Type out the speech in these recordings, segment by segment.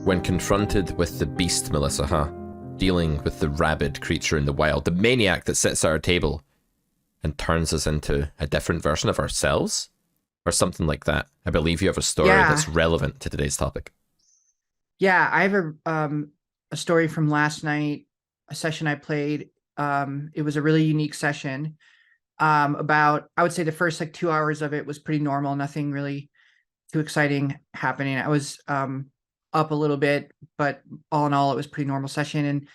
When confronted with the beast, Melissa, huh? Dealing with the rabid creature in the wild, the maniac that sits at our table and turns us into a different version of ourselves? Or something like that. I believe you have a story that's relevant to today's topic. Yeah, I have a story from last night, a session I played. It was a really unique session. About, I would say the first like 2 hours of it was pretty normal, nothing really too exciting happening. I was up a little bit, but all in all, it was a pretty normal session. And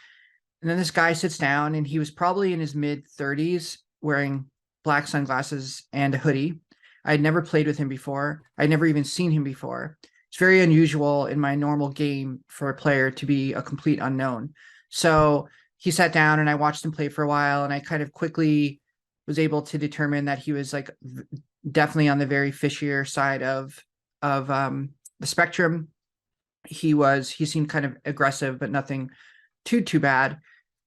then this guy sits down, and he was probably in his mid-30s, wearing black sunglasses and a hoodie. I had never played with him before. I'd never even seen him before. It's very unusual in my normal game for a player to be a complete unknown. So he sat down, and I watched him play for a while, and I kind of quickly was able to determine that he was like definitely on the very fishier side of the spectrum. He seemed kind of aggressive, but nothing too bad.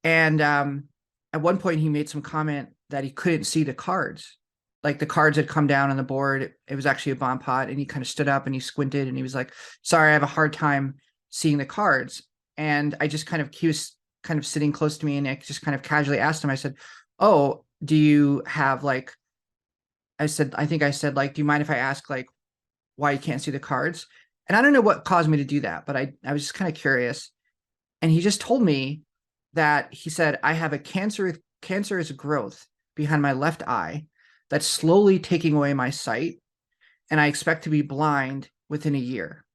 And at one point he made some comment that he couldn't see the cards. Like the cards had come down on the board. It was actually a bomb pot, and he kind of stood up and he squinted and he was like, sorry, I have a hard time seeing the cards. And he was kind of sitting close to me, and I just kind of casually asked him, I said, oh, do you have like, I think I said, like, do you mind if I ask like why you can't see the cards? And I don't know what caused me to do that, but I was just kind of curious. And he just told me that he said, I have a cancerous growth behind my left eye that's slowly taking away my sight, and I expect to be blind within a year.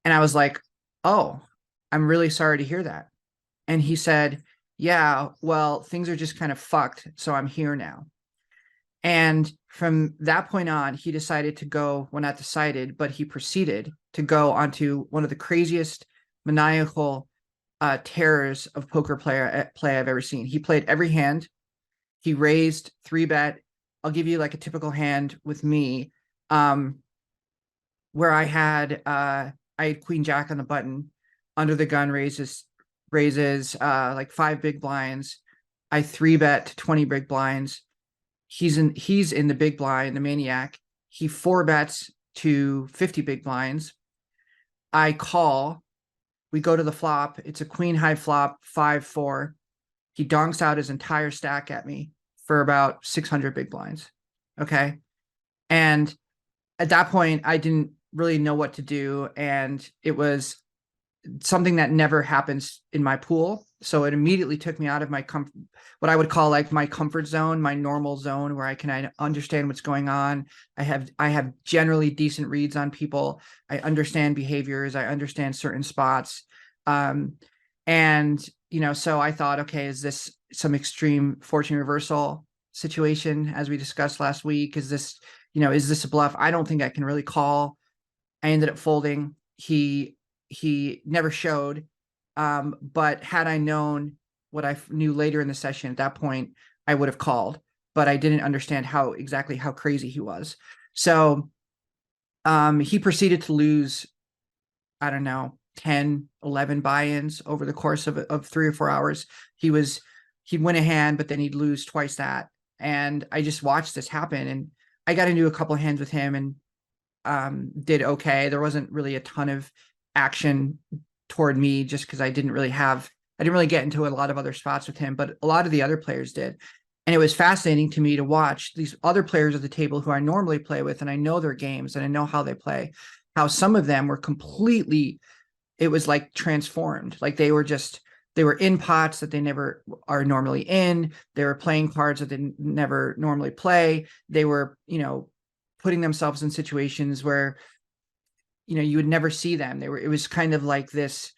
And I was like, oh, I'm really sorry to hear that. And he said, yeah, well, things are just kind of fucked, so I'm here now. And from that point on, he decided to go, well, not decided, but he proceeded to go onto one of the craziest maniacal terrors of poker play I've ever seen. He played every hand. He raised 3-bet. I'll give you like a typical hand with me, where I had Queen Jack on the button. Under the gun raises like 5 big blinds. I 3-bet to 20 big blinds. He's in the big blind, the maniac. He 4-bets to 50 big blinds. I call. We go to the flop. It's a queen high flop, 5-4. He donks out his entire stack at me for about 600 big blinds. Okay. And at that point, I didn't really know what to do. And it was something that never happens in my pool. So it immediately took me out of my what I would call like my comfort zone, my normal zone, where I can understand what's going on. I have generally decent reads on people. I understand behaviors. I understand certain spots. And, so I thought, okay, is this some extreme fortune reversal situation, as we discussed last week? Is this a bluff? I don't think I can really call. I ended up folding. He never showed. But had I known what I knew later in the session, at that point, I would have called, but I didn't understand exactly how crazy he was. So he proceeded to lose, I don't know, 10, 11 buy-ins over the course of 3 or 4 hours. He'd win a hand, but then he'd lose twice that. And I just watched this happen, and I got into a couple of hands with him and did okay. There wasn't really a ton of action toward me, just because I didn't really get into a lot of other spots with him, but a lot of the other players did. And it was fascinating to me to watch these other players at the table who I normally play with, and I know their games and I know how they play, how some of them were completely, it was like transformed. Like they were in pots that they never are normally in. They were playing cards that they never normally play. They were, putting themselves in situations where, you would never see them. It was kind of like this,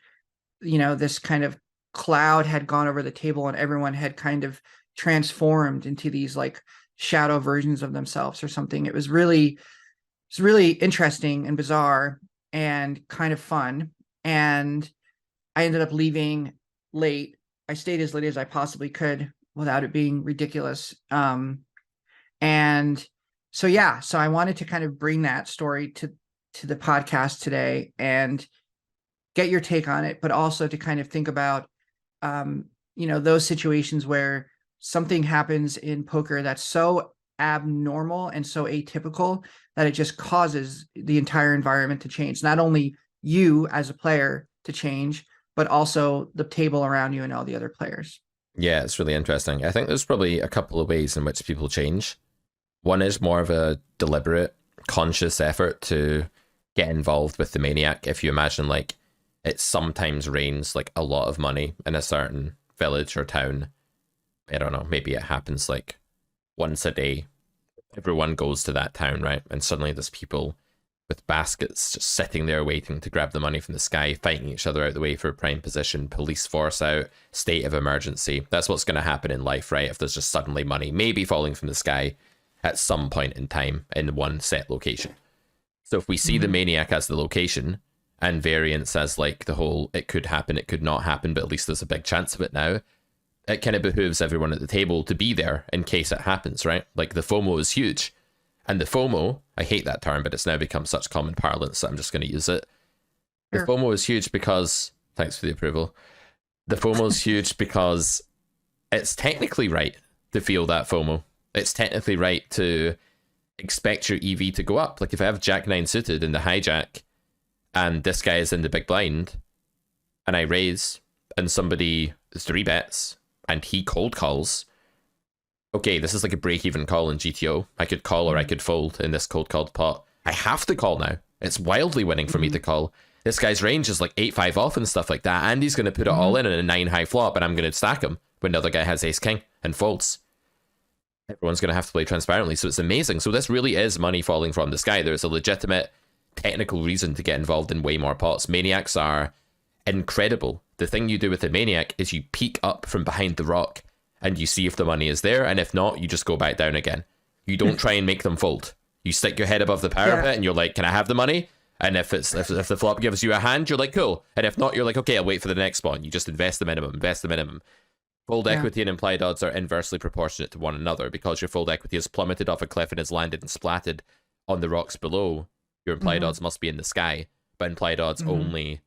this kind of cloud had gone over the table, and everyone had kind of transformed into these like shadow versions of themselves or something. It's really interesting and bizarre and kind of fun. And I ended up leaving late. I stayed as late as I possibly could without it being ridiculous. And so, yeah, so I wanted to kind of bring that story to the podcast today and get your take on it, but also to kind of think about, those situations where something happens in poker that's so abnormal and so atypical that it just causes the entire environment to change. Not only you as a player to change, but also the table around you and all the other players. Yeah, it's really interesting. I think there's probably a couple of ways in which people change. One is more of a deliberate, conscious effort to get involved with the maniac. If you imagine, like, it sometimes rains like a lot of money in a certain village or town. I don't know, maybe it happens like once a day. Everyone goes to that town, right? And suddenly there's people with baskets just sitting there waiting to grab the money from the sky, fighting each other out the way for a prime position, police force out, state of emergency. That's what's going to happen in life, right? If there's just suddenly money maybe falling from the sky at some point in time in one set location. So if we see the maniac as the location and variance as like the whole, it could happen, it could not happen, but at least there's a big chance of it now, it kind of behooves everyone at the table to be there in case it happens, right? Like the FOMO is huge. And the FOMO, I hate that term, but it's now become such common parlance that I'm just going to use it. The FOMO is huge because, thanks for the approval. The FOMO is huge because it's technically right to feel that FOMO. It's technically right to expect your EV to go up. Like if I have Jack 9 suited in the hijack and this guy is in the big blind and I raise and somebody 3-bets and he cold calls, okay, this is like a break-even call in GTO. I could call or I could fold in this cold called pot. I have to call now. It's wildly winning for me to call. This guy's range is like 8-5 off and stuff like that, and he's going to put it all in a 9 high flop, and I'm going to stack him when the other guy has ace-king and folds. Everyone's going to have to play transparently, so it's amazing. So this really is money falling from the sky. There's a legitimate technical reason to get involved in way more pots. Maniacs are incredible. The thing you do with the maniac is you peek up from behind the rock and you see if the money is there, and if not, you just go back down again. You don't try and make them fold. You stick your head above the parapet and you're like, can I have the money? And if the flop gives you a hand, you're like, cool. And if not, you're like, okay, I'll wait for the next spawn. You just invest the minimum. Fold equity and implied odds are inversely proportionate to one another. Because your fold equity has plummeted off a cliff and has landed and splatted on the rocks below, your implied odds must be in the sky. But implied odds only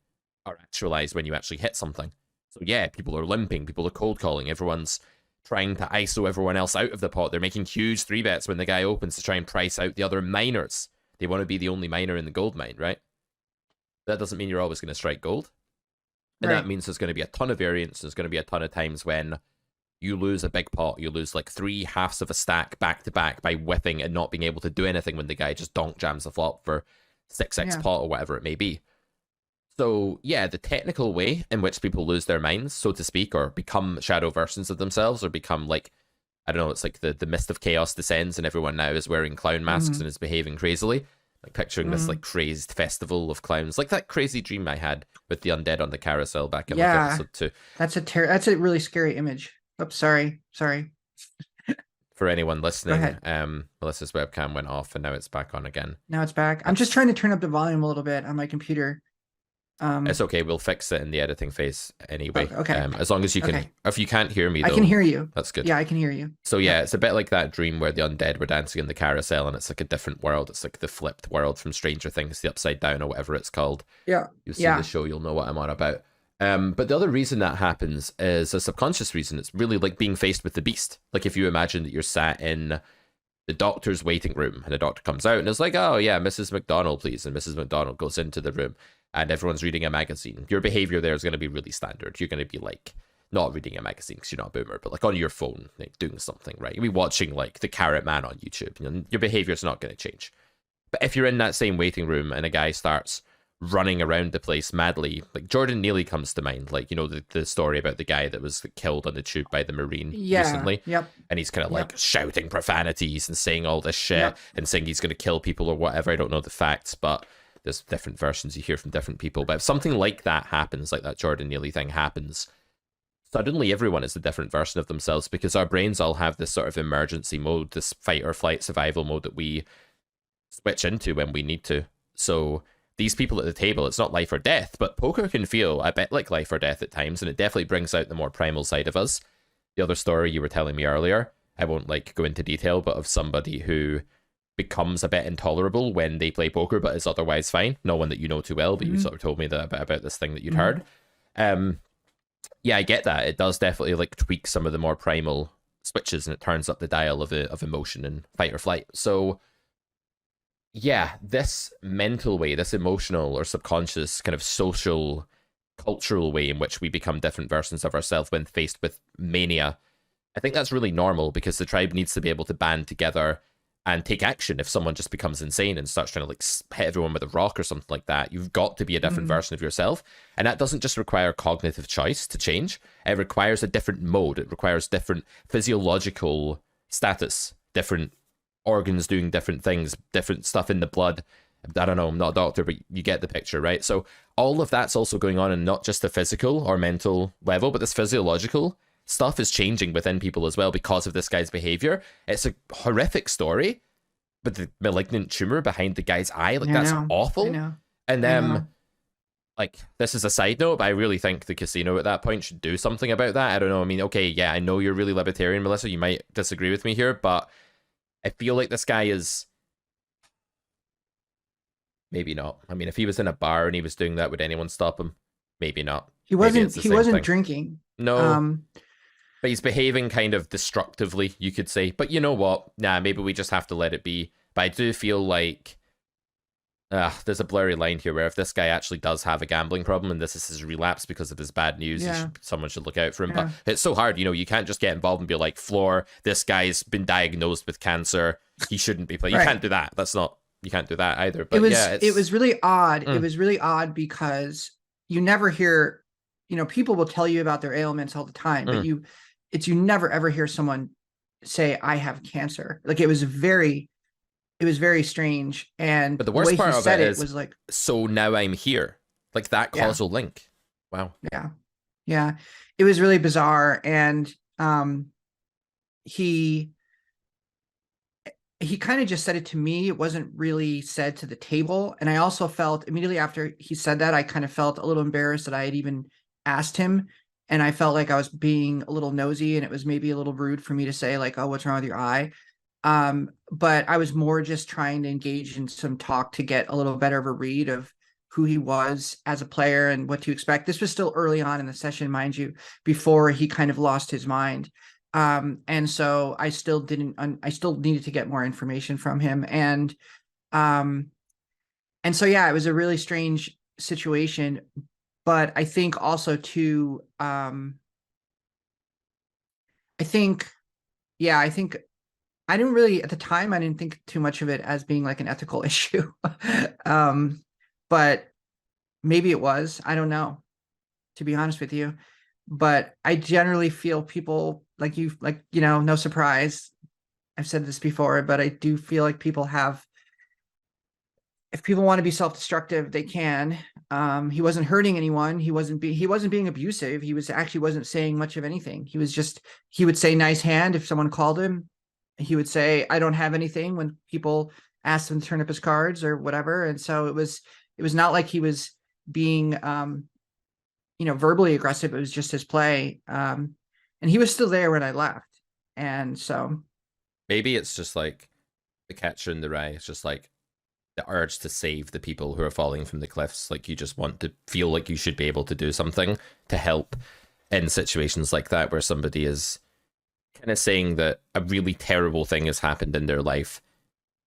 are actualized when you actually hit something. So yeah, people are limping, people are cold calling, everyone's trying to ISO everyone else out of the pot. They're making huge 3-bets when the guy opens to try and price out the other miners. They want to be the only miner in the gold mine, right? That doesn't mean you're always going to strike gold. And that means there's going to be a ton of variance. There's going to be a ton of times when you lose a big pot. You lose like 3 halves of a stack back to back by whipping and not being able to do anything when the guy just donk jams the flop for 6x pot or whatever it may be. So yeah, the technical way in which people lose their minds, so to speak, or become shadow versions of themselves, or become like, I don't know, it's like the mist of chaos descends and everyone now is wearing clown masks and is behaving crazily. Like picturing this like crazed festival of clowns, like that crazy dream I had with the undead on the carousel back in like episode 2. That's a really scary image. Oops, sorry. For anyone listening, Melissa's webcam went off and now it's back on again. Now it's back. I'm just trying to turn up the volume a little bit on my computer. It's okay. We'll fix it in the editing phase anyway. Okay. As long as you can, if you can't hear me, though, I can hear you. That's good. Yeah, I can hear you. So yeah, it's a bit like that dream where the undead were dancing in the carousel, and it's like a different world. It's like the flipped world from Stranger Things, the Upside Down, or whatever it's called. Yeah. You'll see the show, you'll know what I'm on about. But the other reason that happens is a subconscious reason. It's really like being faced with the beast. Like if you imagine that you're sat in the doctor's waiting room, and the doctor comes out and is like, "Oh yeah, Mrs. McDonald, please," and Mrs. McDonald goes into the room. And everyone's reading a magazine. Your behavior there is going to be really standard. You're going to be like, not reading a magazine because you're not a boomer, but like on your phone, like doing something, right? You'll be watching like the Carrot Man on YouTube. You know, your behavior is not going to change. But if you're in that same waiting room and a guy starts running around the place madly, like Jordan Neely comes to mind, like, you know, the story about the guy that was killed on the tube by the Marine recently. And he's kind of like shouting profanities and saying all this shit and saying he's going to kill people or whatever. I don't know the facts, but there's different versions you hear from different people. But if something like that happens, like that Jordan Neely thing happens, suddenly everyone is a different version of themselves, because our brains all have this sort of emergency mode, this fight or flight survival mode that we switch into when we need to. So these people at the table, it's not life or death, but poker can feel a bit like life or death at times, and it definitely brings out the more primal side of us. The other story you were telling me earlier, I won't like go into detail, but of somebody who becomes a bit intolerable when they play poker but is otherwise fine. No one that you know too well, but you sort of told me that about this thing that you'd heard. Yeah, I get that. It does definitely like tweak some of the more primal switches, and it turns up the dial of emotion and fight or flight. So yeah, this mental way, this emotional or subconscious kind of social, cultural way in which we become different versions of ourselves when faced with mania, I think that's really normal because the tribe needs to be able to band together and take action if someone just becomes insane and starts trying to like hit everyone with a rock or something like that. You've got to be a different Mm, version of yourself. And that doesn't just require cognitive choice to change, it requires a different mode, it requires different physiological status, different organs doing different things, different stuff in the blood. I don't know, I'm not a doctor, but you get the picture, right? So all of that's also going on in not just the physical or mental level, but this physiological stuff is changing within people as well because of this guy's behavior. It's a horrific story, but the malignant tumor behind the guy's eye, like I that's know. I awful. know. And I know. like this is a side note, but I really think the casino at that point should do something about that. I don't know. I mean, okay, yeah, I know you're really libertarian, Melissa. You might disagree with me here, but I feel like this guy is maybe not. I mean, if he was in a bar and he was doing that, would anyone stop him? Maybe not. He Maybe wasn't it's the he same wasn't thing. drinking. No, Um, but he's behaving kind of destructively, you could say. But you know what? Nah, maybe we just have to let it be. But I do feel like there's a blurry line here where if this guy actually does have a gambling problem and this is his relapse because of his bad news, yeah. someone should look out for him. But Yeah. it's so hard, you can't just get involved and be like, Floor, this guy's been diagnosed with cancer. He shouldn't be playing. You Right. can't do that. You can't do that either. But It was yeah, it was really odd. It Mm. was really odd because you never hear, people will tell you about their ailments all the time, but Mm. you never ever hear someone say, I have cancer. Like it was very strange. And But the the way worst he part of said it it is, was like, so now I'm here. Like that yeah, causal link. Wow. yeah, yeah. It was really bizarre. And he he kind of just said it to me. It wasn't really said to the table. And I also felt immediately after he said that, I kind of felt a little embarrassed that I had even asked him. And I felt like I was being a little nosy and it was maybe a little rude for me to say like, oh, what's wrong with your eye? But I was more just trying to engage in some talk to get a little better of a read of who he was as a player and what to expect. This was still early on in the session, mind you, before he kind of lost his mind. And so I still I still needed to get more information from him. Um, and so, yeah, it was a really strange situation, but I think also too, I think, yeah, I think I didn't really, at the time, I didn't think too much of it as being like an ethical issue. But maybe it was, I don't know, to be honest with you. But I generally feel people like no surprise. I've said this before, but I do feel like people have, if people want to be self-destructive, they can. He wasn't hurting anyone. He wasn't being abusive. He was actually wasn't saying much of anything. He would say nice hand if someone called him. He would say, I don't have anything when people asked him to turn up his cards or whatever. And so it was not like he was being verbally aggressive. It was just his play. And he was still there when I left. And so Maybe it's just like the catcher in the rye. It's just like the urge to save the people who are falling from the cliffs. Like you just want to feel like you should be able to do something to help in situations like that where somebody is kind of saying that a really terrible thing has happened in their life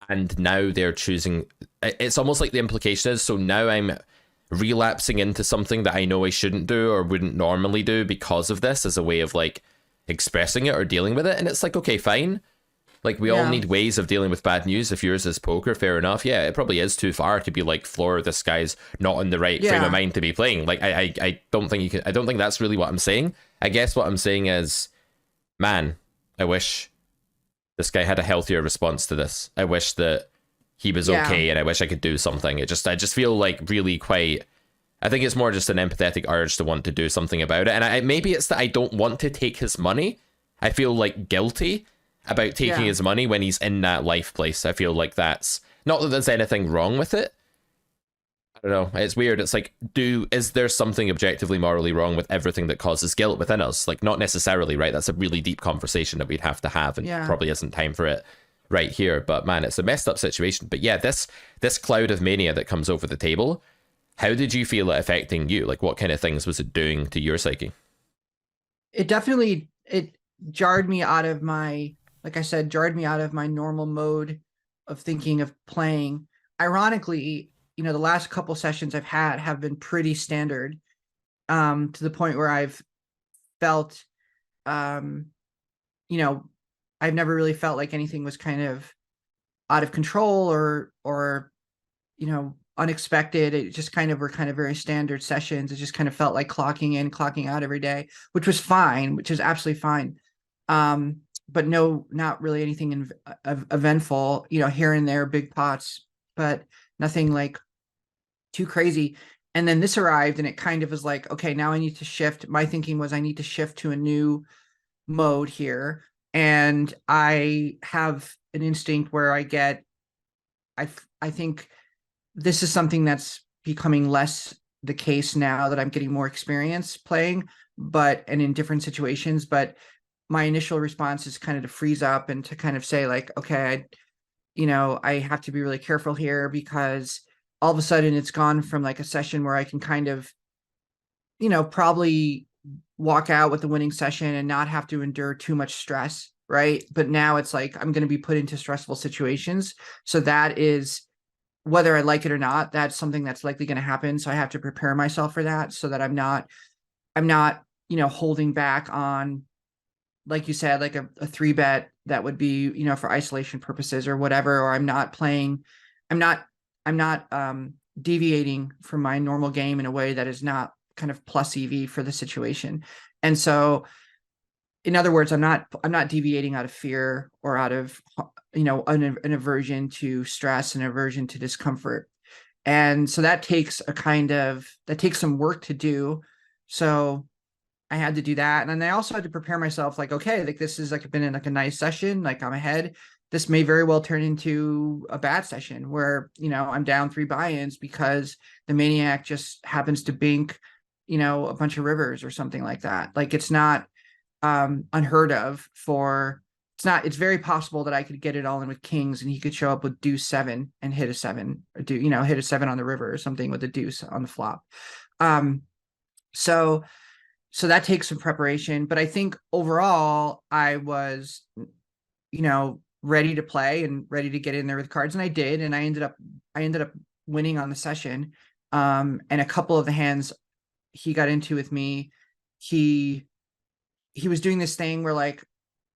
and now they're choosing. It's almost like the implication is, so now I'm relapsing into something that I know I shouldn't do or wouldn't normally do because of this, as a way of like expressing it or dealing with it. And it's like, okay, fine. Like we all yeah, need ways of dealing with bad news. If yours is poker, fair enough. Yeah, it probably is too far to be like, Floor, this guy's not in the right frame yeah, of mind to be playing. Like I don't think you can. I don't think that's really what I'm saying. I guess what I'm saying is, man, I wish this guy had a healthier response to this. I wish that he was yeah, okay, and I wish I could do something. I just feel like really quite. I think it's more just an empathetic urge to want to do something about it, and maybe it's that I don't want to take his money. I feel like guilty about taking yeah. his money when he's in that life place. I feel like that's not that there's anything wrong with it. I don't know. It's weird. It's like, is there something objectively morally wrong with everything that causes guilt within us? Like, not necessarily, right? That's a really deep conversation that we'd have to have, and Yeah. probably isn't time for it right here. But man, it's a messed up situation. But yeah, this cloud of mania that comes over the table. How did you feel it affecting you? Like, what kind of things was it doing to your psyche? It jarred me out of my, like I said, jarred me out of my normal mode of thinking of playing. ironically, the last couple sessions I've had have been pretty standard, to the point where I've felt, you know, I've never really felt like anything was kind of out of control or unexpected. It just kind of were kind of very standard sessions. It just kind of felt like clocking in, clocking out every day, which was fine, which is absolutely fine. But no, not really anything eventful, here and there, big pots, but nothing like too crazy. And then this arrived and it kind of was like, okay, now I need to shift. My thinking was I need to shift to a new mode here. And I have an instinct where I think this is something that's becoming less the case now that I'm getting more experience playing, and in different situations. But my initial response is kind of to freeze up and to kind of say like, okay, I have to be really careful here, because all of a sudden it's gone from like a session where I can kind of, probably walk out with the winning session and not have to endure too much stress. Right. But now it's like, I'm going to be put into stressful situations. So that is, whether I like it or not, that's something that's likely going to happen. So I have to prepare myself for that, so that I'm not, holding back on, like you said, like a 3-bet that would be, for isolation purposes or whatever, or I'm not deviating from my normal game in a way that is not kind of plus EV for the situation. And so, in other words, I'm not deviating out of fear or out of, an aversion to stress and aversion to discomfort. And so that takes some work to do. So I had to do that. And then I also had to prepare myself like, okay, like this is like been in like a nice session, like I'm ahead. This may very well turn into a bad session where, I'm down 3 buy-ins because the maniac just happens to bink, a bunch of rivers or something like that. Like it's not unheard of it's very possible that I could get it all in with kings and he could show up with deuce 7 and hit a 7, or hit a 7 on the river or something with a deuce on the flop. So that takes some preparation, but I think overall I was, ready to play and ready to get in there with cards, and I did, and I ended up winning on the session. And a couple of the hands he got into with me, he was doing this thing where like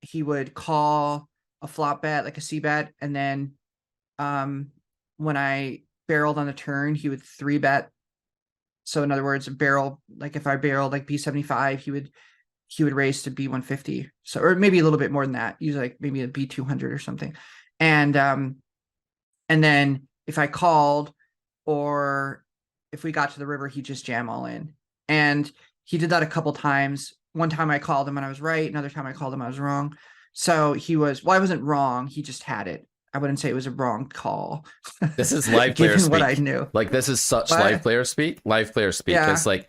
he would call a flop bet, like a C bet, and then when I barreled on the turn, he would 3-bet. So in other words, barrel, like if I barreled like B75, he would raise to B150. So, or maybe a little bit more than that, usually like maybe a B200 or something. And then if I called, or if we got to the river, he'd just jam all in. And he did that a couple times. One time I called him and I was right. Another time I called him, I was wrong. So I wasn't wrong. He just had it. I wouldn't say it was a wrong call. This is live player speak. What I knew. Like this is such live player speak. Live player speak. Yeah. It's like,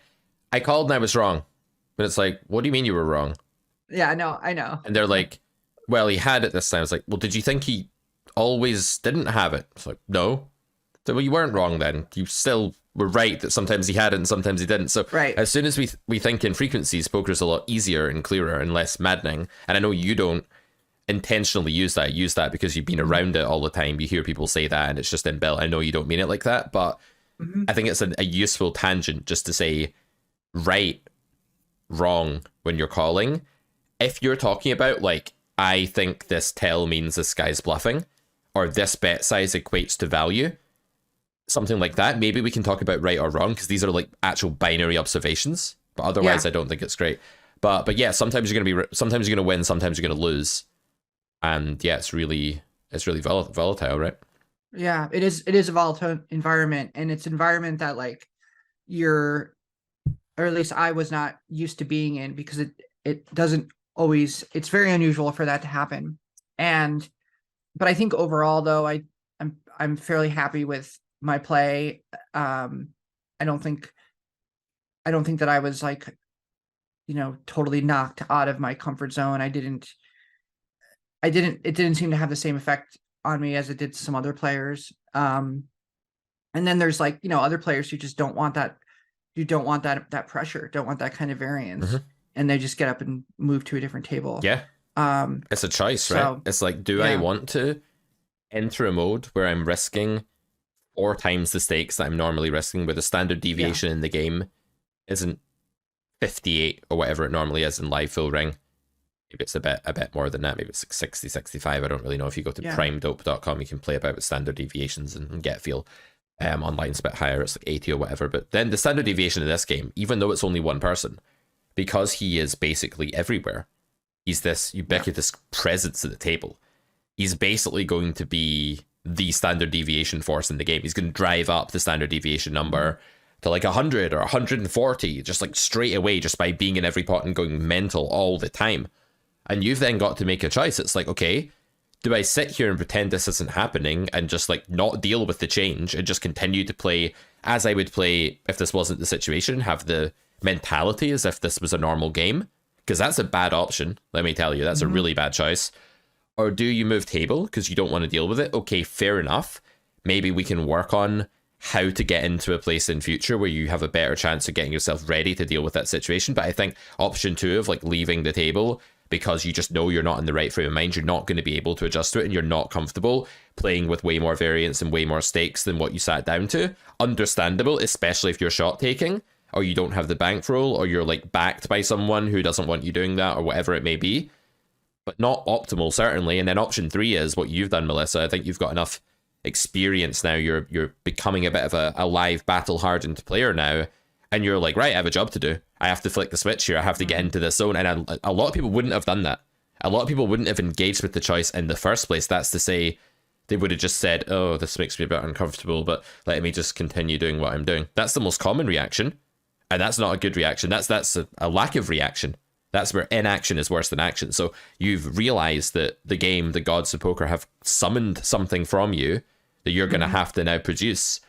I called and I was wrong. But it's like, what do you mean you were wrong? Yeah, I know. And they're like, well, he had it this time. It's like, well, did you think he always didn't have it? It's like, no. So, well, you weren't wrong then. You still were right that sometimes he had it and sometimes he didn't. So right. As soon as we think in frequencies, poker's a lot easier and clearer and less maddening. And I know you don't intentionally use that because you've been around it all the time. You hear people say that and it's just inbuilt. I know you don't mean it like that, but I think it's a useful tangent just to say right, wrong when you're calling. If you're talking about like, I think this tell means this guy's bluffing, or this bet size equates to value, something like that, maybe we can talk about right or wrong, because these are like actual binary observations. But otherwise, I don't think it's great. But yeah, sometimes you're gonna win, sometimes you're gonna lose, and yeah, it's really volatile, right? Yeah, it is a volatile environment, and it's an environment that like or at least I was not used to being in, because it doesn't always, it's very unusual for that to happen. But I think overall though, I'm fairly happy with my play. I don't think that I was like, totally knocked out of my comfort zone. It didn't seem to have the same effect on me as it did to some other players. And then there's like, other players who just don't want that. You don't want that pressure, don't want that kind of variance. And they just get up and move to a different table. Yeah. It's a choice, right? It's like, do I want to enter a mode where I'm risking 4 times the stakes that I'm normally risking, where the standard deviation in the game isn't 58 or whatever it normally is in live full ring. Maybe it's a bit more than that. Maybe it's like 60, 65. I don't really know. If you go to primedope.com, you can play about with standard deviations and get a feel. Online's a bit higher. It's like 80 or whatever. But then the standard deviation in this game, even though it's only one person, because he is basically everywhere, he's this ubiquitous presence at the table. He's basically going to be the standard deviation force in the game. He's going to drive up the standard deviation number to like 100 or 140, just like straight away, just by being in every pot and going mental all the time. And you've then got to make a choice. It's like, okay, do I sit here and pretend this isn't happening and just like not deal with the change and just continue to play as I would play if this wasn't the situation, have the mentality as if this was a normal game? Because that's a bad option, let me tell you. That's a really bad choice. Or do you move table because you don't want to deal with it? Okay, fair enough. Maybe we can work on how to get into a place in future where you have a better chance of getting yourself ready to deal with that situation. But I think option 2 of like leaving the table because you just know you're not in the right frame of mind, you're not going to be able to adjust to it, and you're not comfortable playing with way more variance and way more stakes than what you sat down to. Understandable, especially if you're shot taking, or you don't have the bankroll, or you're like backed by someone who doesn't want you doing that, or whatever it may be. But not optimal, certainly. And then option 3 is what you've done, Melissa. I think you've got enough experience now. You're becoming a bit of a live battle hardened player now, and you're like, right, I have a job to do. I have to flick the switch here. I have to get into this zone. And a lot of people wouldn't have done that. A lot of people wouldn't have engaged with the choice in the first place. That's to say, they would have just said, oh, this makes me a bit uncomfortable, but let me just continue doing what I'm doing. That's the most common reaction, and that's not a good reaction. That's a lack of reaction. That's where inaction is worse than action. So you've realized that the game, the gods of poker, have summoned something from you that you're going to have to now produce.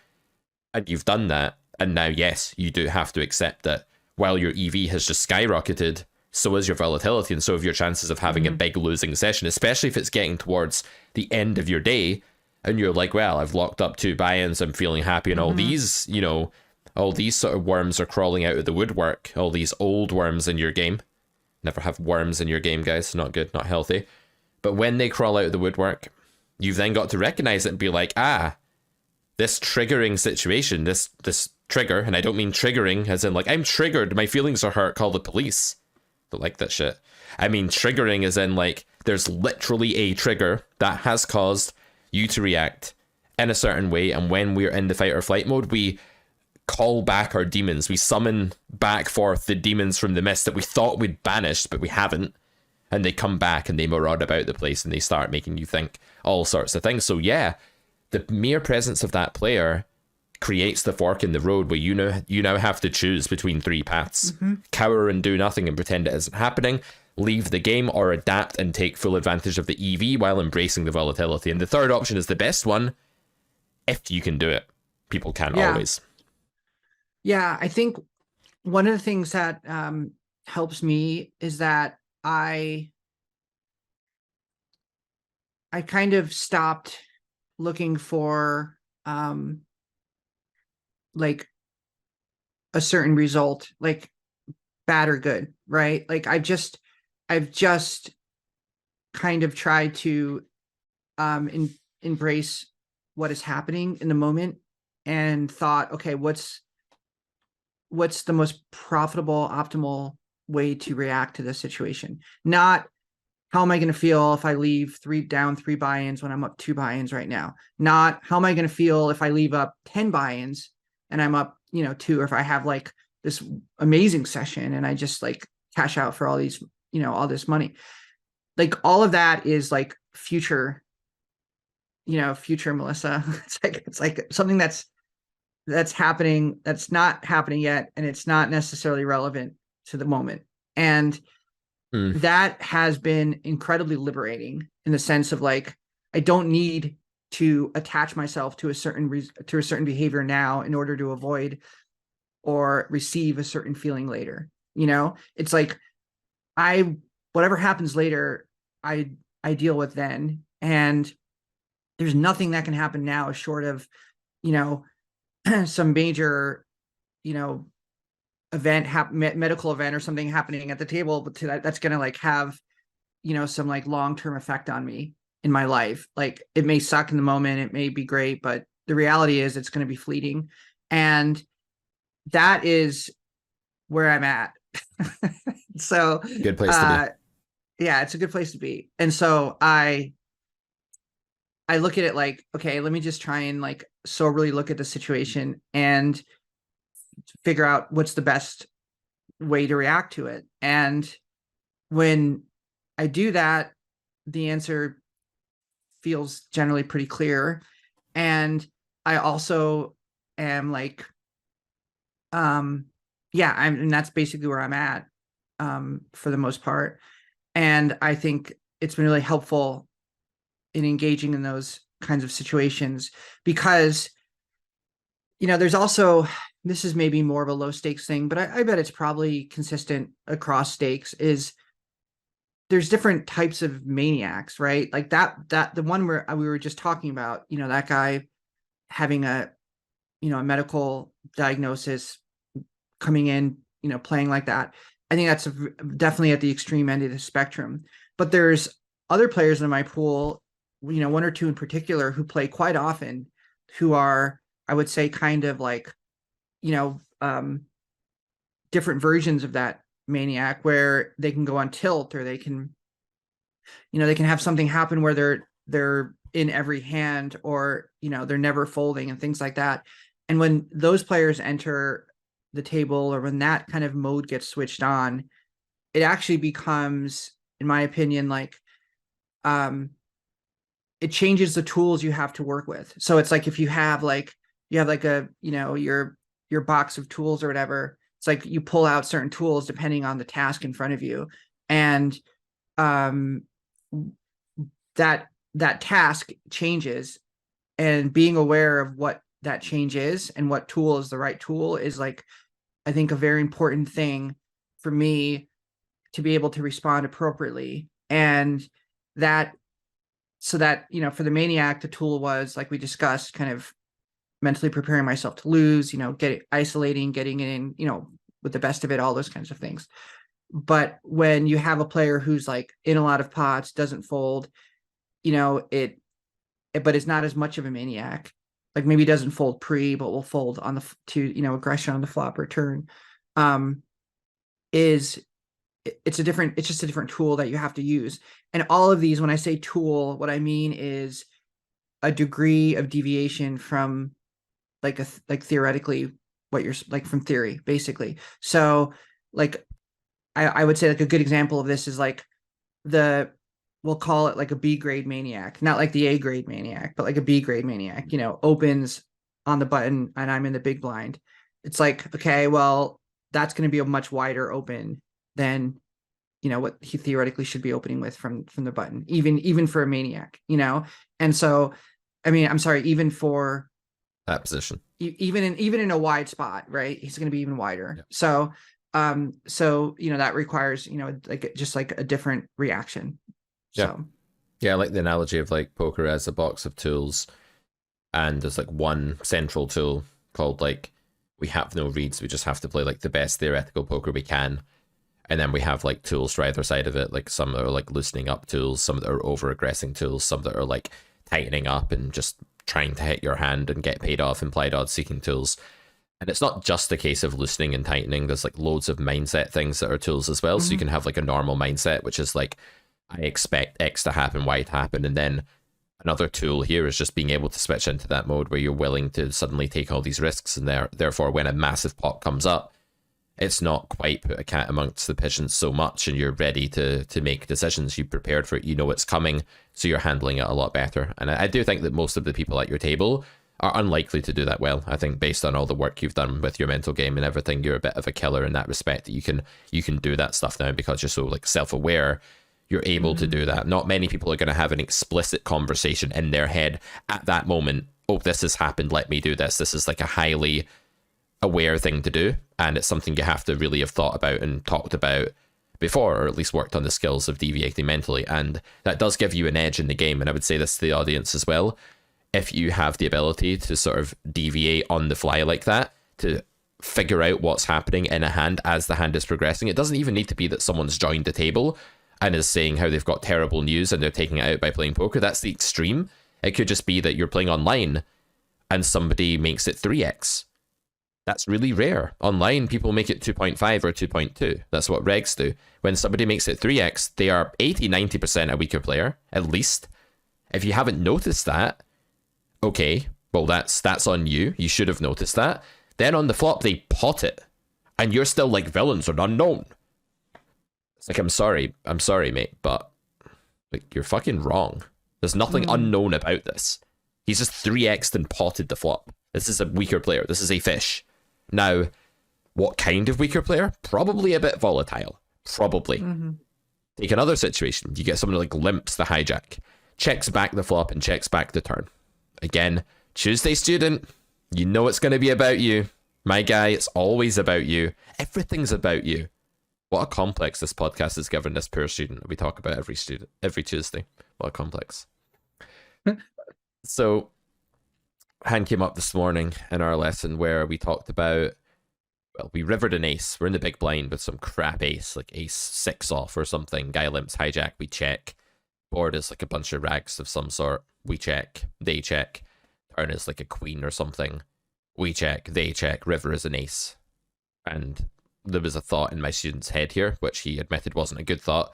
And you've done that. And now, yes, you do have to accept that while your EV has just skyrocketed, so is your volatility, and so have your chances of having a big losing session, especially if it's getting towards the end of your day and you're like, well, I've locked up 2 buy-ins, I'm feeling happy, and all these, you know, all these sort of worms are crawling out of the woodwork, all these old worms in your game. Never have worms in your game, guys. Not good, not healthy. But when they crawl out of the woodwork, you've then got to recognize it and be like, this triggering situation, this trigger, and I don't mean triggering as in like, I'm triggered, my feelings are hurt, call the police. Don't like that shit. I mean triggering as in like, there's literally a trigger that has caused you to react in a certain way, and when we're in the fight or flight mode, we call back our demons. We summon back forth the demons from the mist that we thought we'd banished, but we haven't. And they come back and they maraud about the place and they start making you think all sorts of things. So yeah, the mere presence of that player creates the fork in the road where you now have to choose between 3 paths. Cower and do nothing and pretend it isn't happening, leave the game, or adapt and take full advantage of the EV while embracing the volatility. And the third option is the best one, if you can do it. People can't always. Yeah, I think one of the things that helps me is that I kind of stopped looking for like a certain result, like bad or good, right? Like I've just kind of tried to embrace what is happening in the moment and thought, okay, what's the most profitable, optimal way to react to this situation? Not how am I going to feel if I leave 3 buy-ins when I'm up 2 buy-ins right now? Not how am I going to feel if I leave up 10 buy-ins and I'm up, 2, or if I have like this amazing session and I just like cash out for all these, all this money. Like all of that is like future Melissa. It's like something that's happening, that's not happening yet, and it's not necessarily relevant to the moment. And that has been incredibly liberating in the sense of like, I don't need to attach myself to a certain behavior now in order to avoid or receive a certain feeling later. It's like whatever happens later, I deal with then, and there's nothing that can happen now short of, some major, medical event or something happening at the table, but that's going to like have, some like long-term effect on me in my life. Like it may suck in the moment, it may be great, but the reality is it's going to be fleeting. And that is where I'm at. So Good place to yeah, it's a good place to be. And so I look at it like, okay, let me just try and like soberly look at the situation and figure out what's the best way to react to it. And when I do that, the answer feels generally pretty clear. And I also am like, yeah, and that's basically where I'm at, for the most part. And I think it's been really helpful in engaging in those kinds of situations because, you know, there's also, this is maybe more of a low stakes thing, but I bet it's probably consistent across stakes, is there's different types of maniacs, right? Like that the one where we were just talking about, you know, that guy having a, you know, a medical diagnosis, coming in, you know, playing like that. I think that's definitely at the extreme end of the spectrum. But there's other players in my pool, you know, one or two in particular, who play quite often, who are, I would say, kind of like, you know, different versions of that maniac, where they can go on tilt, or they can, you know, they can have something happen where they're in every hand, or, you know, they're never folding and things like that. And when those players enter the table, or when that kind of mode gets switched on, it actually becomes, in my opinion, like, it changes the tools you have to work with. So it's like, if you have like a, you know, your box of tools or whatever, it's like you pull out certain tools depending on the task in front of you. And that task changes, and being aware of what that change is and what tool is the right tool is, like, I think, a very important thing for me to be able to respond appropriately. And that, so that, you know, for the maniac, the tool was, like we discussed, kind of mentally preparing myself to lose, you know, isolating, getting in, you know, with the best of it, all those kinds of things. But when you have a player who's like in a lot of pots, doesn't fold, you know, but it's not as much of a maniac. Like, maybe doesn't fold pre, but will fold on the you know, aggression on the flop or turn. It's just a different tool that you have to use. And all of these, when I say tool, what I mean is a degree of deviation from like theoretically what you're like, from theory, basically. So like, I would say, like, a good example of this is like we'll call it like a B grade maniac, not like the A grade maniac, but like a B grade maniac, you know, opens on the button and I'm in the big blind. It's like, okay, well, that's going to be a much wider open than, you know, what he theoretically should be opening with from the button, even for a maniac, you know? And so, I mean, I'm sorry, even for that position, even in a wide spot, right? He's going to be even wider. Yeah. So, you know, that requires, you know, like, just like a different reaction. Yeah. So, yeah, I like the analogy of like poker as a box of tools, and there's like one central tool called, like, we have no reads, we just have to play like the best theoretical poker we can. And then we have like tools for either side of it, like some that are like loosening up tools, some that are over-aggressing tools, some that are like tightening up and just trying to hit your hand and get paid off, implied odds seeking tools. And it's not just a case of loosening and tightening. There's like loads of mindset things that are tools as well. Mm-hmm. So you can have like a normal mindset, which is like, I expect X to happen, Y to happen. And then another tool here is just being able to switch into that mode where you're willing to suddenly take all these risks. And therefore, when a massive pot comes up, it's not quite put a cat amongst the pigeons so much, and you're ready to make decisions. You prepared for it, you know it's coming, so you're handling it a lot better. And I do think that most of the people at your table are unlikely to do that well. I think based on all the work you've done with your mental game and everything, you're a bit of a killer in that respect, that you can do that stuff now because you're so like self-aware. You're able to do that. Not many people are going to have an explicit conversation in their head at that moment. Oh, this has happened, let me do this. This is like a highly aware thing to do, and it's something you have to really have thought about and talked about before, or at least worked on the skills of deviating mentally. And that does give you an edge in the game. And I would say this to the audience as well. If you have the ability to sort of deviate on the fly like that, to figure out what's happening in a hand as the hand is progressing, it doesn't even need to be that someone's joined the table and is saying how they've got terrible news and they're taking it out by playing poker. That's the extreme. It could just be that you're playing online and somebody makes it 3x. That's really rare. Online, people make it 2.5 or 2.2. That's what regs do. When somebody makes it 3x, they are 80-90% a weaker player, at least. If you haven't noticed that, okay, well, that's on you. You should have noticed that. Then on the flop, they pot it. And you're still like, villains are unknown. It's like, I'm sorry, mate, but like, you're fucking wrong. There's nothing unknown about this. He's just 3x'd and potted the flop. This is a weaker player. This is a fish. Now, what kind of weaker player? Probably a bit volatile. Probably. Take another situation. You get someone like limps the hijack, checks back the flop and checks back the turn. Again, Tuesday student, you know it's going to be about you. My guy, it's always about you. Everything's about you. What a complex this podcast has given this poor student. We talk about every Tuesday. What a complex. So, hand came up this morning in our lesson where we talked about, well, we rivered an ace. We're in the big blind with some crap ace, like ace 6 off or something. Guy limps hijack, we check. Board is like a bunch of rags of some sort. We check, they check. Turn is like a queen or something. We check, they check. River is an ace. And there was a thought in my student's head here, which he admitted wasn't a good thought,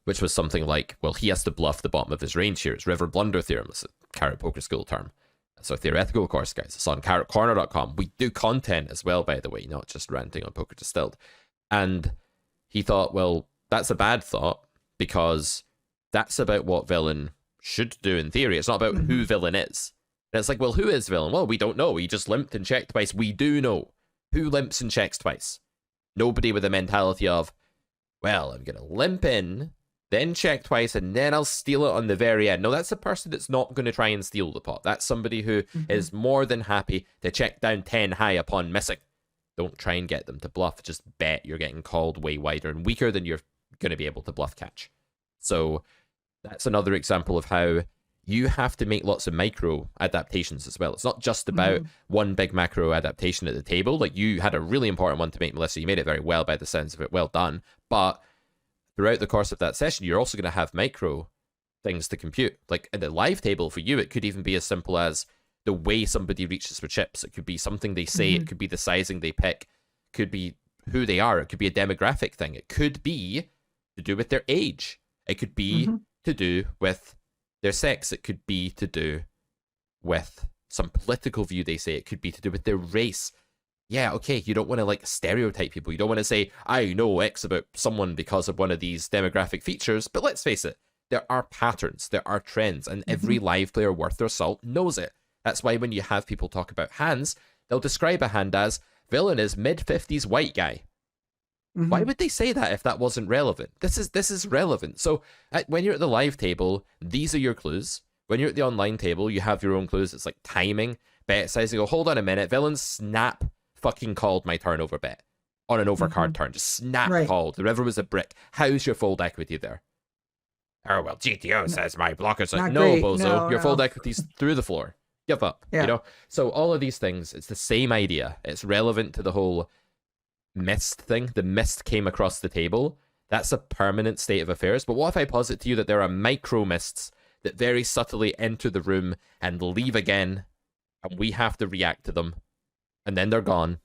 which was something like, well, he has to bluff the bottom of his range here. It's river blunder theorem. It's a Carrot Poker School term. It's a theoretical course, guys. It's on carrotcorner.com. We do content as well, by the way, not just ranting on Poker Distilled. And he thought, well, that's a bad thought because that's about what villain should do in theory. It's not about who villain is. And it's like, well, who is villain? Well, we don't know. He just limped and checked twice. We do know. Who limps and checks twice? Nobody with a mentality of, well, I'm going to limp in, then check twice, and then I'll steal it on the very end. No, that's a person that's not going to try and steal the pot. That's somebody who is more than happy to check down 10 high upon missing. Don't try and get them to bluff. Just bet you're getting called way wider and weaker than you're going to be able to bluff catch. So that's another example of how you have to make lots of micro adaptations as well. It's not just about one big macro adaptation at the table. Like, you had a really important one to make, Melissa. You made it very well by the sense of it. Well done. But throughout the course of that session, you're also going to have micro things to compute. Like at the live table for you, it could even be as simple as the way somebody reaches for chips. It could be something they say. It could be the sizing they pick. It could be who they are. It could be a demographic thing. It could be to do with their age. It could be to do with their sex. It could be to do with some political view they say. It could be to do with their race. Yeah, okay, you don't want to like stereotype people. You don't want to say, I know X about someone because of one of these demographic features, but let's face it, there are patterns, there are trends, and every live player worth their salt knows it. That's why when you have people talk about hands, they'll describe a hand as, villain is mid-50s white guy. Why would they say that if that wasn't relevant? This is relevant. So when you're at the live table, these are your clues. When you're at the online table, you have your own clues. It's like timing, bet sizing. Oh, hold on a minute. Villain snap fucking called my turnover bet on an overcard turn. Just snap called. The river was a brick. How's your fold equity there? Oh, well, GTO says my blockers are... No, great. Bozo. No, your fold equity's through the floor. Give up. Yeah. You know? So all of these things, it's the same idea. It's relevant to the whole mist thing. The mist came across the table. That's a permanent state of affairs. But what if I posit to you that there are micro mists that very subtly enter the room and leave again, and we have to react to them, and then they're gone.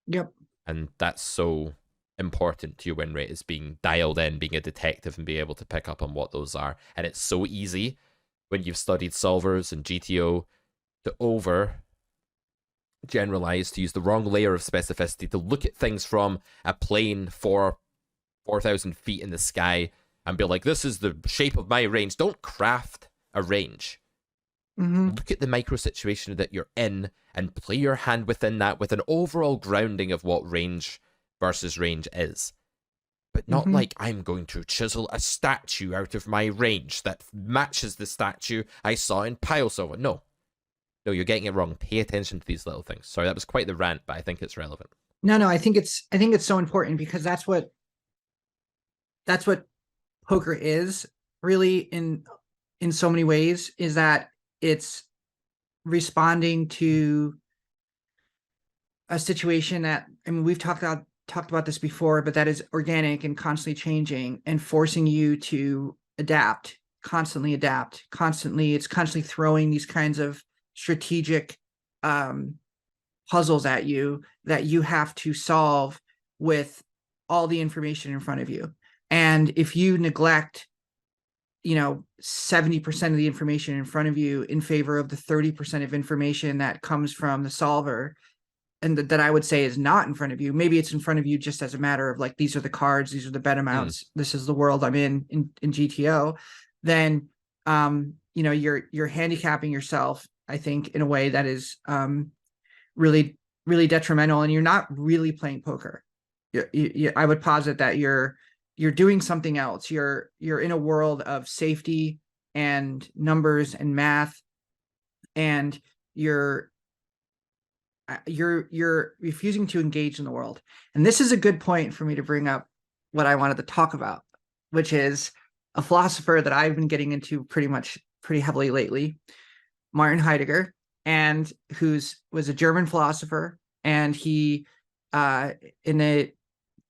Yep. And that's so important to your win rate, is being dialed in, being a detective, and being able to pick up on what those are. And it's so easy when you've studied solvers and GTO to over-generalize, to use the wrong layer of specificity, to look at things from a plane 4,000 feet in the sky and be like, this is the shape of my range. Don't craft a range. Look at the micro situation that you're in and play your hand within that with an overall grounding of what range versus range is. But not like, I'm going to chisel a statue out of my range that matches the statue I saw in Pile Silver. No, you're getting it wrong. Pay attention to these little things. Sorry, that was quite the rant, but I think it's relevant. No, I think it's so important, because that's what poker is really in so many ways, is that it's responding to a situation that, I mean, we've talked about this before, but that is organic and constantly changing and forcing you to adapt, constantly. It's constantly throwing these kinds of strategic puzzles at you that you have to solve with all the information in front of you. And if you neglect, 70% of the information in front of you in favor of the 30% of information that comes from the solver, and that I would say is not in front of you, maybe it's in front of you just as a matter of like, these are the cards, these are the bet amounts, this is the world I'm in GTO, then you're handicapping yourself, I think, in a way that is really, really detrimental, and you're not really playing poker. I would posit that you're doing something else. You're in a world of safety and numbers and math, and you're refusing to engage in the world. And this is a good point for me to bring up what I wanted to talk about, which is a philosopher that I've been getting into pretty heavily lately, Martin Heidegger, and was a German philosopher. And he, in the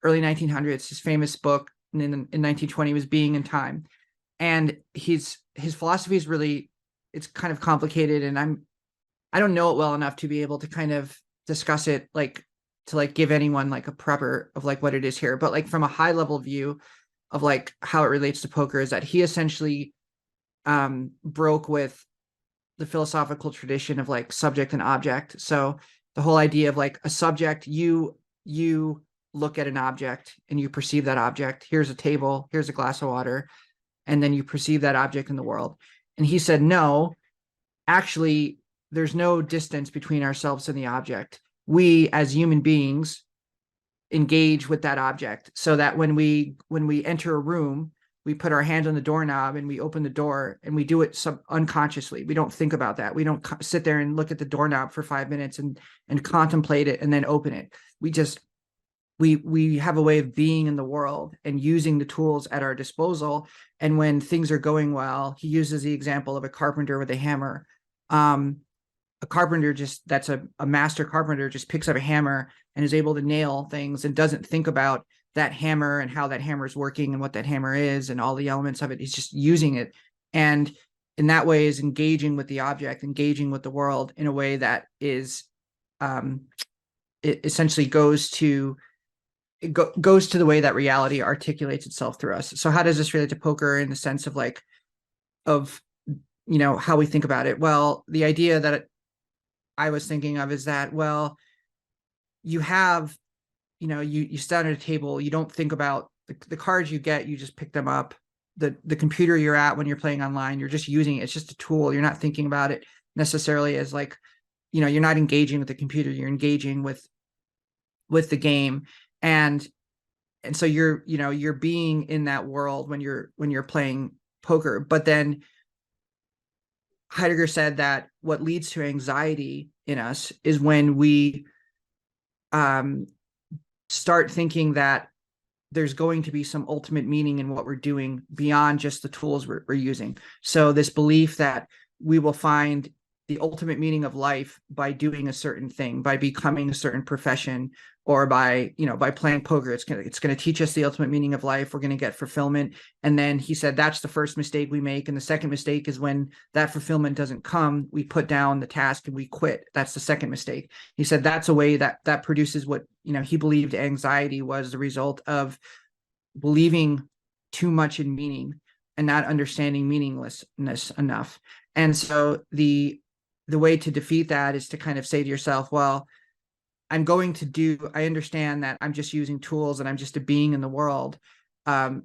early 1900s, his famous book in 1920 was Being and Time. And his philosophy is really, it's kind of complicated, and I don't know it well enough to be able to kind of discuss it, to give anyone like a proper of like what it is here. But like from a high level view of like how it relates to poker, is that he essentially broke with the philosophical tradition of like subject and object. So the whole idea of like a subject, you look at an object and you perceive that object. Here's a table, here's a glass of water, and then you perceive that object in the world. And he said, no, actually, there's no distance between ourselves and the object. We as human beings engage with that object, so that when we enter a room, we put our hand on the doorknob and we open the door, and we do it unconsciously. We don't think about that. We don't sit there and look at the doorknob for 5 minutes and contemplate it and then open it. We have a way of being in the world and using the tools at our disposal. And when things are going well, he uses the example of a carpenter with a hammer. A carpenter that's a master carpenter just picks up a hammer and is able to nail things and doesn't think about that hammer and how that hammer is working and what that hammer is and all the elements of it. He's just using it. And in that way is engaging with the object, engaging with the world in a way that is, it essentially goes to the way that reality articulates itself through us. So how does this relate to poker in the sense of like, how we think about it? Well, the idea that I was thinking of is that, well, you have, you stand at a table, you don't think about the cards you get, you just pick them up. The computer you're at when you're playing online, you're just using it. It's just a tool. You're not thinking about it necessarily as like, you're not engaging with the computer, you're engaging with the game. And so you're being in that world when you're playing poker. But then Heidegger said that what leads to anxiety in us is when we start thinking that there's going to be some ultimate meaning in what we're doing beyond just the tools we're using. So this belief that we will find the ultimate meaning of life by doing a certain thing, by becoming a certain profession, or by playing poker. It's going to teach us the ultimate meaning of life. We're going to get fulfillment. And then he said that's the first mistake we make. And the second mistake is when that fulfillment doesn't come, we put down the task and we quit. That's the second mistake. He said that's a way that produces what he believed anxiety was the result of believing too much in meaning and not understanding meaninglessness enough. And so the way to defeat that is to kind of say to yourself, well, I understand that I'm just using tools and I'm just a being in the world, but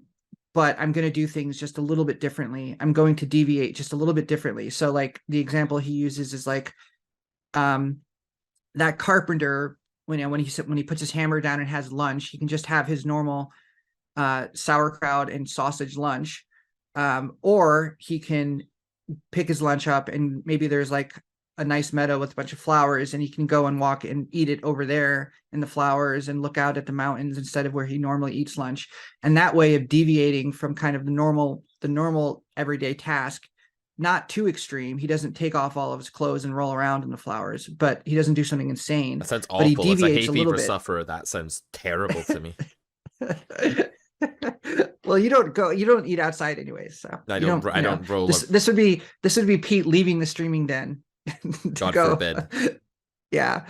I'm going to do things just a little bit differently. I'm going to deviate just a little bit differently. So like the example he uses is like that carpenter, when he puts his hammer down and has lunch, he can just have his normal sauerkraut and sausage lunch, or he can pick his lunch up and maybe there's like a nice meadow with a bunch of flowers and he can go and walk and eat it over there in the flowers and look out at the mountains instead of where he normally eats lunch. And that way of deviating from kind of the normal everyday task, not too extreme. He doesn't take off all of his clothes and roll around in the flowers, but he doesn't do something insane. That sounds but he awful. As a hay deviates a little fever bit. sufferer, that sounds terrible to me. Well, you don't eat outside anyways. So I don't roll. This would be Pete leaving the streaming den. God forbid. Yeah.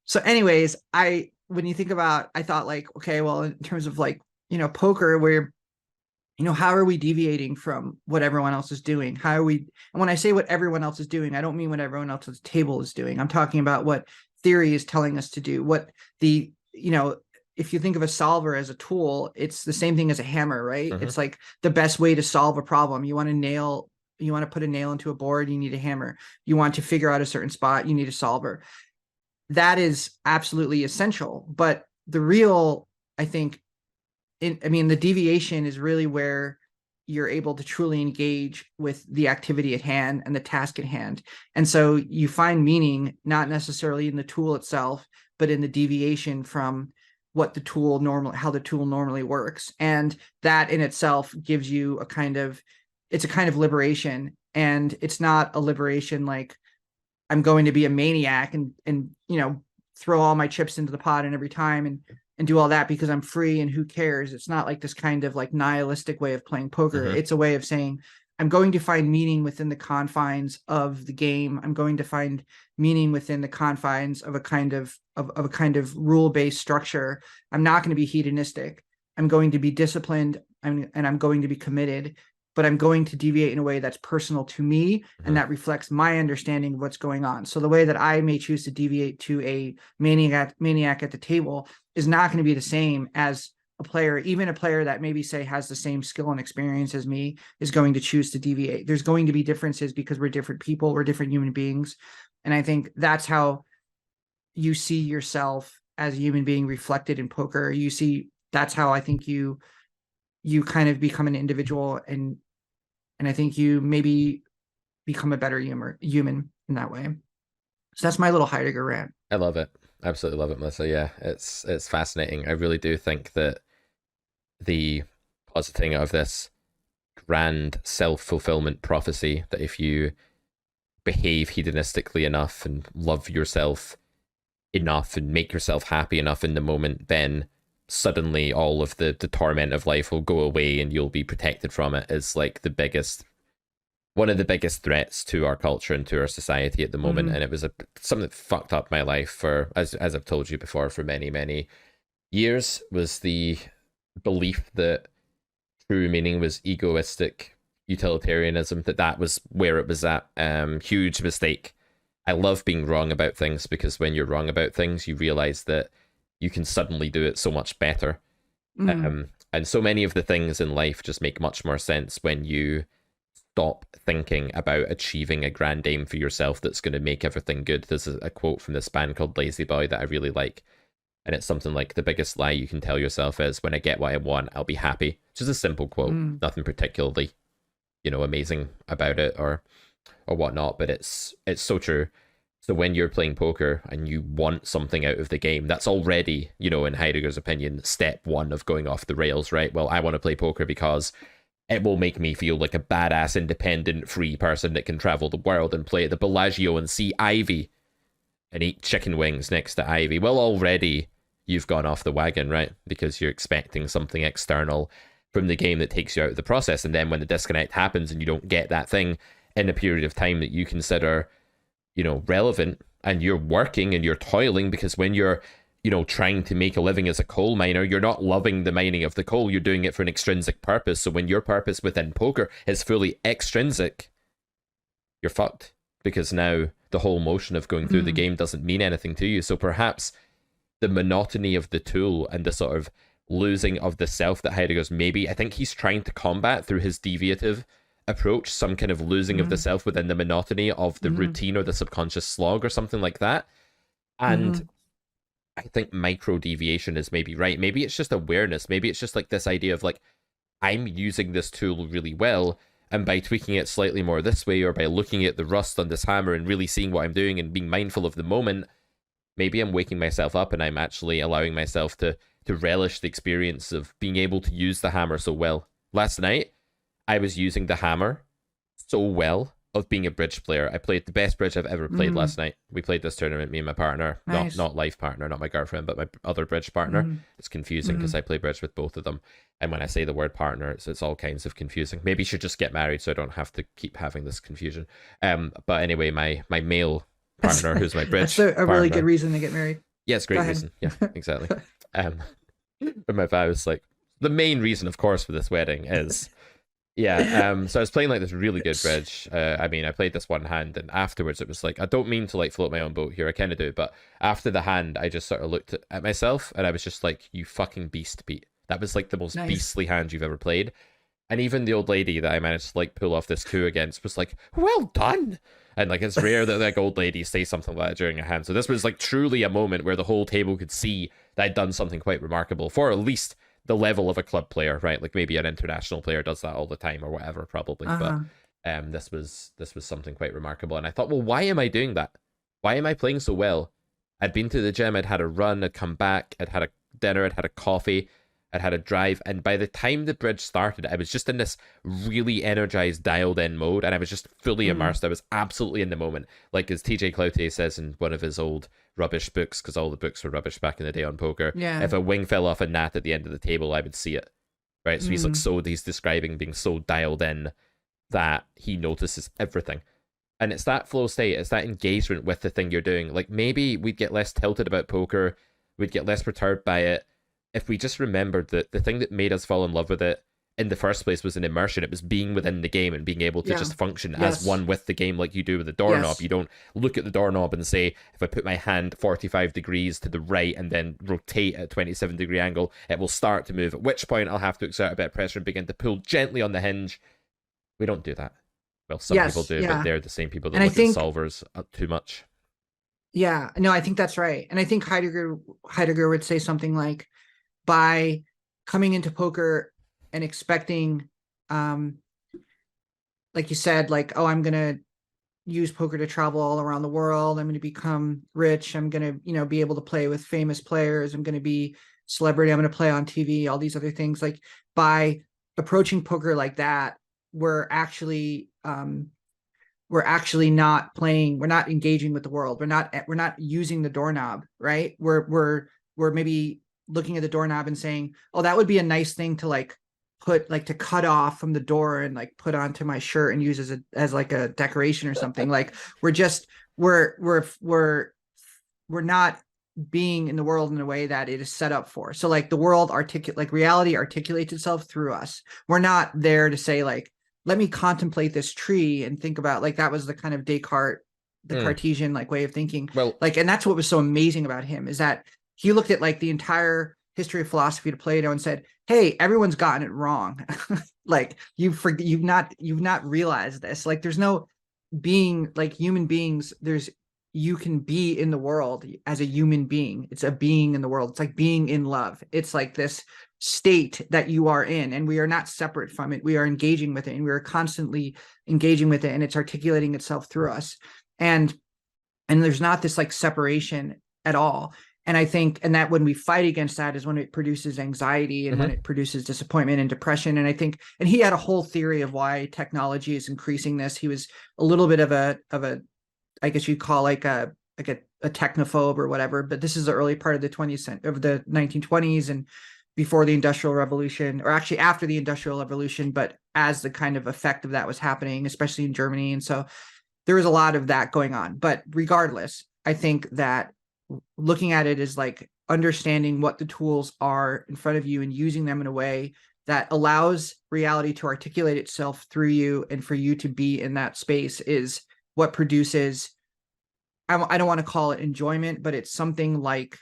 So anyways, when you think about, I thought like, okay, well, in terms of like, poker, where, how are we deviating from what everyone else is doing? How are we, and when I say what everyone else is doing, I don't mean what everyone else's table is doing. I'm talking about what theory is telling us to do, what the, if you think of a solver as a tool, it's the same thing as a hammer, right? Mm-hmm. It's like the best way to solve a problem. You want to put a nail into a board, you need a hammer. You want to figure out a certain spot, you need a solver. That is absolutely essential. But the real, I think, the deviation is really where you're able to truly engage with the activity at hand and the task at hand. And so you find meaning not necessarily in the tool itself, but in the deviation from how the tool normally works. And that in itself gives you it's a kind of liberation. And it's not a liberation like I'm going to be a maniac and throw all my chips into the pot and every time and do all that because I'm free and who cares. It's not like this kind of like nihilistic way of playing poker. Mm-hmm. It's a way of saying I'm going to find meaning within the confines of the game. I'm going to find meaning within the confines of a kind of rule-based structure. I'm not going to be hedonistic. I'm going to be disciplined and I'm going to be committed, but I'm going to deviate in a way that's personal to me Mm-hmm. and that reflects my understanding of what's going on. So the way that I may choose to deviate to a maniac at the table is not going to be the same as a player, even a player that maybe say has the same skill and experience as me is going to choose to deviate. There's going to be differences because we're different people, we're different human beings. And I think that's how you see yourself as a human being reflected in poker. That's how I think you kind of become an individual and I think you maybe become a better human in that way. So that's my little Heidegger rant. I love it. Absolutely love it, Melissa. Yeah, it's fascinating. I really do think that the positing of this grand self-fulfillment prophecy that if you behave hedonistically enough and love yourself enough and make yourself happy enough in the moment, then suddenly all of the torment of life will go away and you'll be protected from it is like one of the biggest threats to our culture and to our society at the moment. Mm-hmm. And it was something that fucked up my life for, as I've told you before, for many, many years, was the belief that true meaning was egoistic utilitarianism, that was where it was at. Huge mistake. I love being wrong about things because when you're wrong about things, you realize that you can suddenly do it so much better. Mm-hmm. And so many of the things in life just make much more sense when you stop thinking about achieving a grand aim for yourself that's going to make everything good. There's a quote from this band called Lazy Boy that I really like. And it's something like, the biggest lie you can tell yourself is, when I get what I want, I'll be happy. Just a simple quote, nothing particularly, amazing about it or whatnot, but it's so true. So when you're playing poker and you want something out of the game, that's already, in Heidegger's opinion, step one of going off the rails, right? Well, I want to play poker because it will make me feel like a badass, independent, free person that can travel the world and play at the Bellagio and see Ivy and eat chicken wings next to Ivy. Well, already you've gone off the wagon, right? Because you're expecting something external from the game that takes you out of the process. And then when the disconnect happens and you don't get that thing in a period of time that you consider, relevant, and you're working and you're toiling, because when you're, trying to make a living as a coal miner, you're not loving the mining of the coal, you're doing it for an extrinsic purpose. So when your purpose within poker is fully extrinsic, you're fucked, because now the whole motion of going through the game doesn't mean anything to you. So perhaps the monotony of the tool and the sort of losing of the self that Heidegger's I think he's trying to combat through his deviative approach, some kind of losing of the self within the monotony of the routine or the subconscious slog or something like that. And I think micro deviation is maybe right. Maybe it's just awareness. Maybe it's just like this idea of like, I'm using this tool really well, and by tweaking it slightly more this way, or by looking at the rust on this hammer and really seeing what I'm doing and being mindful of the moment, maybe I'm waking myself up and I'm actually allowing myself to relish the experience of being able to use the hammer so well. Last night, I was using the hammer so well of being a bridge player. I played the best bridge I've ever played last night. We played this tournament, me and my partner, Nice. not life partner, not my girlfriend, but my other bridge partner. It's confusing because I play bridge with both of them. And when I say the word partner, it's all kinds of confusing. Maybe you should just get married so I don't have to keep having this confusion. But anyway, my male partner, who's my bridge That's a really good partner. reason to get married. Yeah, it's a Go great ahead. reason. Yeah, exactly. But my vows, like, the main reason, of course, for this wedding is, yeah. So I was playing like this really good bridge. I mean, I played this one hand, and afterwards it was like, I don't mean to like float my own boat here. I kind of do, but after the hand, I just sort of looked at myself, and I was just like, "You fucking beast, Pete. That was like the most Nice. beastly hand you've ever played." And even the old lady that I managed to like pull off this coup against was like, "Well done." And like, it's rare that like old ladies say something like that during a hand. So this was like truly a moment where the whole table could see that I'd done something quite remarkable for at least the level of a club player, right? Like maybe an international player does that all the time or whatever, probably. Uh-huh. But this was something quite remarkable. And I thought, well, why am I doing that? Why am I playing so well? I'd been to the gym, I'd had a run, I'd come back, I'd had a dinner, I'd had a coffee, I'd had a drive, and by the time the bridge started, I was just in this really energized, dialed-in mode, and I was just fully immersed. I was absolutely in the moment. Like, as TJ Cloutier says in one of his old rubbish books, because all the books were rubbish back in the day on poker, Yeah. if a wing fell off a gnat at the end of the table, I would see it, right? So he's like, he's describing being so dialed in that he notices everything. And it's that flow state, it's that engagement with the thing you're doing. Like, maybe we'd get less tilted about poker, we'd get less perturbed by it, if we just remembered that the thing that made us fall in love with it in the first place was an immersion. It was being within the game and being able to just function as one with the game, like you do with the doorknob. You don't look at the doorknob and say, if I put my hand 45 degrees to the right and then rotate at a 27-degree angle, it will start to move, at which point I'll have to exert a bit of pressure and begin to pull gently on the hinge. We don't do that. Well, some people do, but they're the same people that look at solvers too much. Yeah, no, I think that's right. And I think Heidegger would say something like, by coming into poker and expecting, like you said, like, oh, I'm going to use poker to travel all around the world. I'm going to become rich. I'm going to, be able to play with famous players. I'm going to be celebrity. I'm going to play on TV, all these other things. Like, by approaching poker like that, we're actually not playing. We're not engaging with the world. We're not using the doorknob, right? We're maybe looking at the doorknob and saying, oh, that would be a nice thing to like put, like, to cut off from the door and like put onto my shirt and use as like a decoration or something. Like, we're not being in the world in a way that it is set up for. So like the world reality articulates itself through us. We're not there to say like, let me contemplate this tree and think about, like, that was the kind of Descartes, the Cartesian like way of thinking. Well, like, and that's what was so amazing about him, is that he looked at like the entire history of philosophy to Plato and said, hey, everyone's gotten it wrong. Like, you've not realized this. Like, there's no being, like, human beings, you can be in the world as a human being. It's a being in the world. It's like being in love. It's like this state that you are in, and we are not separate from it. We are engaging with it, and we are constantly engaging with it, and it's articulating itself through us. And there's not this like separation at all. And I think, and that when we fight against that is when it produces anxiety and when it produces disappointment and depression. And I think, and he had a whole theory of why technology is increasing this. He was a little bit of a, I guess you'd call like a technophobe or whatever, but this is the early part of the 1920s and before the Industrial Revolution, or actually after the Industrial Revolution, but as the kind of effect of that was happening, especially in Germany. And so there was a lot of that going on. But regardless, I think that looking at it is like understanding what the tools are in front of you and using them in a way that allows reality to articulate itself through you, and for you to be in that space is what produces, I don't want to call it enjoyment, but it's something like,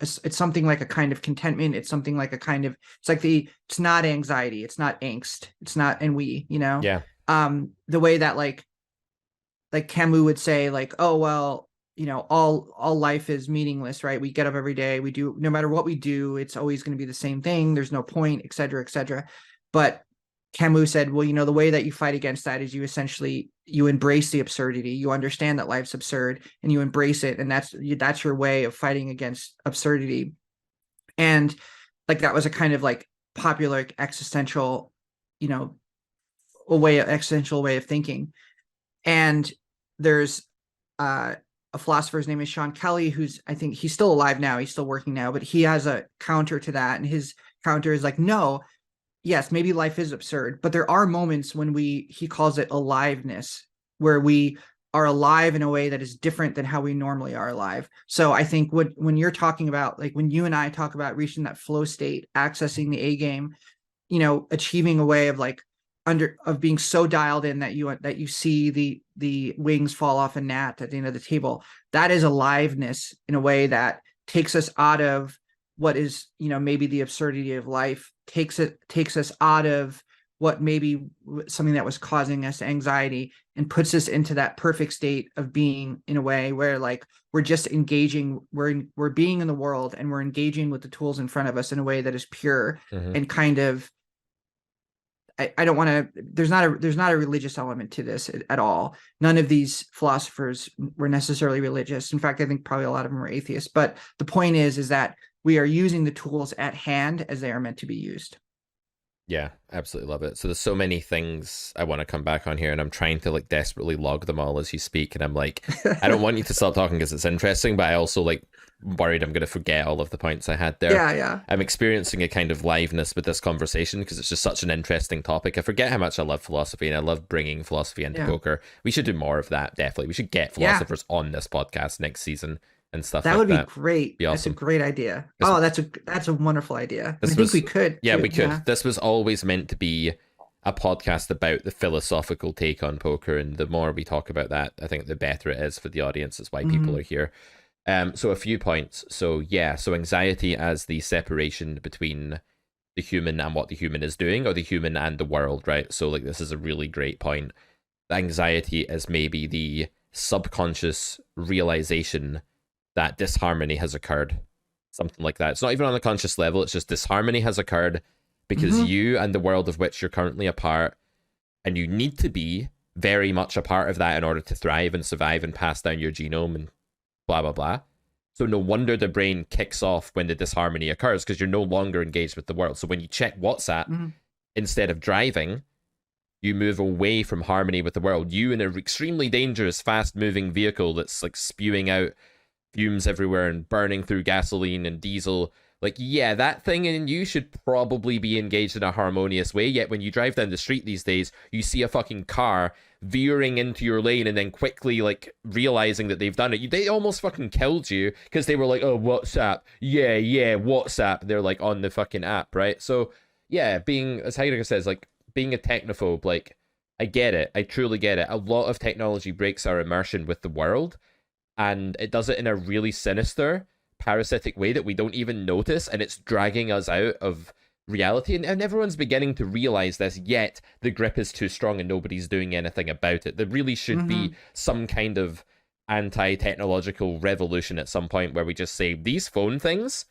it's something like a kind of contentment. It's something like a kind of, it's not anxiety. It's not angst. It's not ennui, the way that like Camus would say, like, oh, well, all life is meaningless, right? We get up every day, we do, no matter what we do, it's always going to be the same thing. There's no point, et cetera, et cetera. But Camus said, well, the way that you fight against that is you embrace the absurdity. You understand that life's absurd and you embrace it. And that's your way of fighting against absurdity. And like, that was a kind of like popular existential, existential way of thinking. And there's, a philosopher's name is Sean Kelly, who's, I think he's still alive now. He's still working now, but he has a counter to that. And his counter is like, no, yes, maybe life is absurd, but there are moments when he calls it aliveness, where we are alive in a way that is different than how we normally are alive. So I think when you're talking about, like when you and I talk about reaching that flow state, accessing the A game, achieving a way of like of being so dialed in that you see the wings fall off a gnat at the end of the table, that is aliveness in a way that takes us out of what is, maybe the absurdity of life, takes us out of what maybe something that was causing us anxiety, and puts us into that perfect state of being in a way where like we're just engaging, we're being in the world, and we're engaging with the tools in front of us in a way that is pure and kind of, I don't want to, there's not a religious element to this at all. None of these philosophers were necessarily religious. In fact, I think probably a lot of them were atheists. But the point is that we are using the tools at hand as they are meant to be used. Yeah, absolutely love it. So there's so many things I want to come back on here, and I'm trying to like desperately log them all as you speak. And I'm like, I don't want you to stop talking because it's interesting, but I also like worried I'm going to forget all of the points I had there. Yeah. I'm experiencing a kind of liveness with this conversation because it's just such an interesting topic. I forget how much I love philosophy, and I love bringing philosophy into poker. We should do more of that, definitely. We should get philosophers on this podcast next season and stuff that like would be that. Great. Be awesome. That's a great idea. That's a wonderful idea. I think we could. Yeah, too. we could. Yeah. This was always meant to be a podcast about the philosophical take on poker, and the more we talk about that, I think the better it is for the audience. That's why people are here. So a few points. So anxiety as the separation between the human and what the human is doing, or the human and the world, right? So like this is a really great point. Anxiety is maybe the subconscious realization that disharmony has occurred, something like that. It's not even on a conscious level, it's just disharmony has occurred because you and the world of which you're currently a part, and you need to be very much a part of that in order to thrive and survive and pass down your genome and blah, blah, blah. So no wonder the brain kicks off when the disharmony occurs, because you're no longer engaged with the world. So when you check WhatsApp, instead of driving, you move away from harmony with the world. You in an extremely dangerous, fast-moving vehicle that's like spewing out fumes everywhere and burning through gasoline and diesel. Like, yeah, that thing in you should probably be engaged in a harmonious way. Yet when you drive down the street these days, you see a fucking car veering into your lane and then quickly like realizing that they've done it. They almost fucking killed you because they were like, oh, WhatsApp. Yeah, WhatsApp. They're like on the fucking app, right? So yeah, being, as Heidegger says, like being a technophobe, like I get it. I truly get it. A lot of technology breaks our immersion with the world, and it does it in a really sinister, parasitic way that we don't even notice, and it's dragging us out of reality, and everyone's beginning to realize this, yet the grip is too strong and nobody's doing anything about it. There really should be some kind of anti-technological revolution at some point where we just say, these phone things,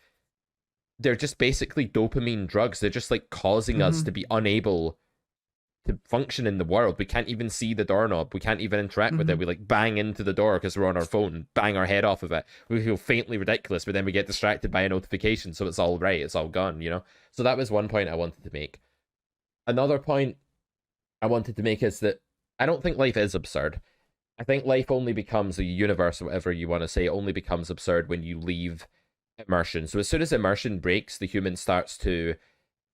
they're just basically dopamine drugs. They're just like causing us to be unable to function in the world. We can't even see the doorknob. We can't even interact with it. We like bang into the door because we're on our phone and bang our head off of it. We feel faintly ridiculous, but then we get distracted by a notification, so it's all right. It's all gone, So that was one point I wanted to make. Another point I wanted to make is that I don't think life is absurd. I think life only becomes a universe, or whatever you want to say, only becomes absurd when you leave immersion. So as soon as immersion breaks, the human starts to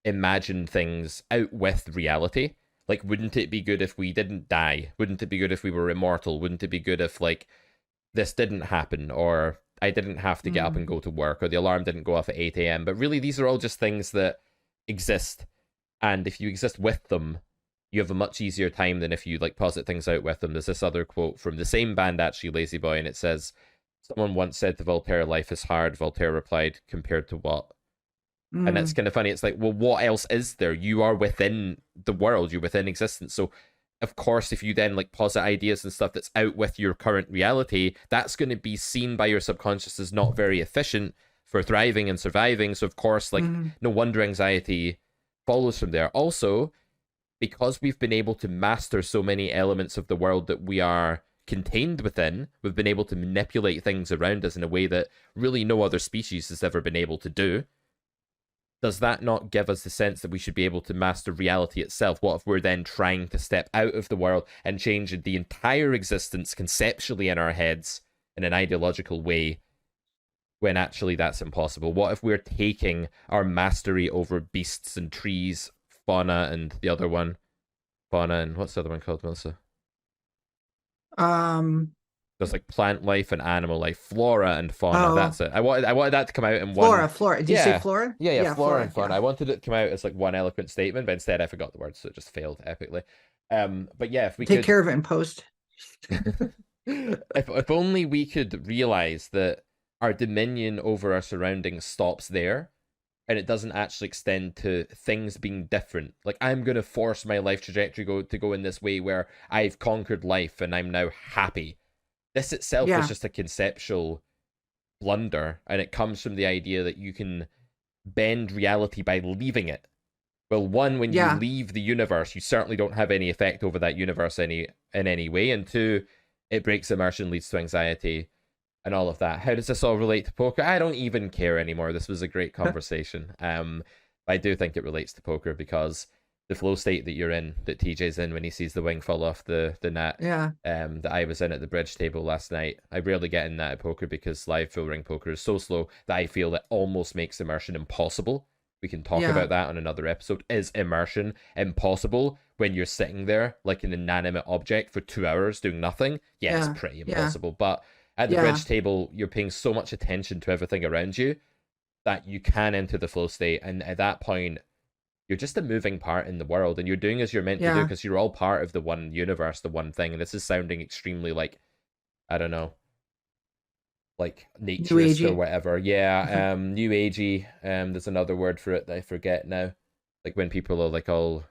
imagine things out with reality. Like, wouldn't it be good if we didn't die? Wouldn't it be good if we were immortal? Wouldn't it be good if, like, this didn't happen, or I didn't have to get up and go to work, or the alarm didn't go off at 8 a.m.? But really, these are all just things that exist. And if you exist with them, you have a much easier time than if you, like, posit things out with them. There's this other quote from the same band, actually, Lazy Boy, and it says, someone once said to Voltaire, life is hard. Voltaire replied, compared to what? And that's kind of funny. It's like, well, what else is there? You are within the world. You're within existence. So, of course, if you then like posit ideas and stuff that's out with your current reality, that's going to be seen by your subconscious as not very efficient for thriving and surviving. So, of course, like, no wonder anxiety follows from there. Also, because we've been able to master so many elements of the world that we are contained within, we've been able to manipulate things around us in a way that really no other species has ever been able to do. Does that not give us the sense that we should be able to master reality itself? What if we're then trying to step out of the world and change the entire existence conceptually in our heads in an ideological way, when actually that's impossible? What if we're taking our mastery over beasts and trees, fauna and the other one? Fauna and what's the other one called, Melissa? Um, There's like plant life and animal life, flora and fauna. oh, That's it. I wanted that to come out in one. Flora. Did you say Yeah, Flora? yeah, Yeah, flora Flora. and fauna. Yeah. I wanted it to come out as like one eloquent statement, but instead I forgot the words, so it just failed epically. But yeah, if we Take could, care of it in post. if only we could realize that our dominion over our surroundings stops there, and it doesn't actually extend to things being different. Like, I'm gonna force my life trajectory to go in this way where I've conquered life and I'm now happy. This itself is Yeah. just a conceptual blunder, and it comes from the idea that you can bend reality by leaving it. Well, one, when you Yeah. leave the universe, you certainly don't have any effect over that universe in any way, and two, it breaks immersion, leads to anxiety, and all of that. How does this all relate to poker? I don't even care anymore. This was a great conversation. I do think it relates to poker because the flow state that you're in, that TJ's in when he sees the wing fall off the net, Yeah. that I was in at the bridge table last night. I rarely get in that at poker because live full ring poker is so slow that I feel it almost makes immersion impossible. We can talk Yeah. about that on another episode. Is immersion impossible when you're sitting there like an inanimate object for 2 hours doing nothing? Yeah, it's Yeah. pretty Yeah. impossible. But at the Yeah. bridge table, you're paying so much attention to everything around you that you can enter the flow state. And at that point, you're just a moving part in the world, and you're doing as you're meant to do Yeah. because you're all part of the one universe, the one thing. And this is sounding extremely like, I don't know, like New naturist or agey. whatever. Yeah, new agey. There's another word for it that I forget now. Like when people are like all,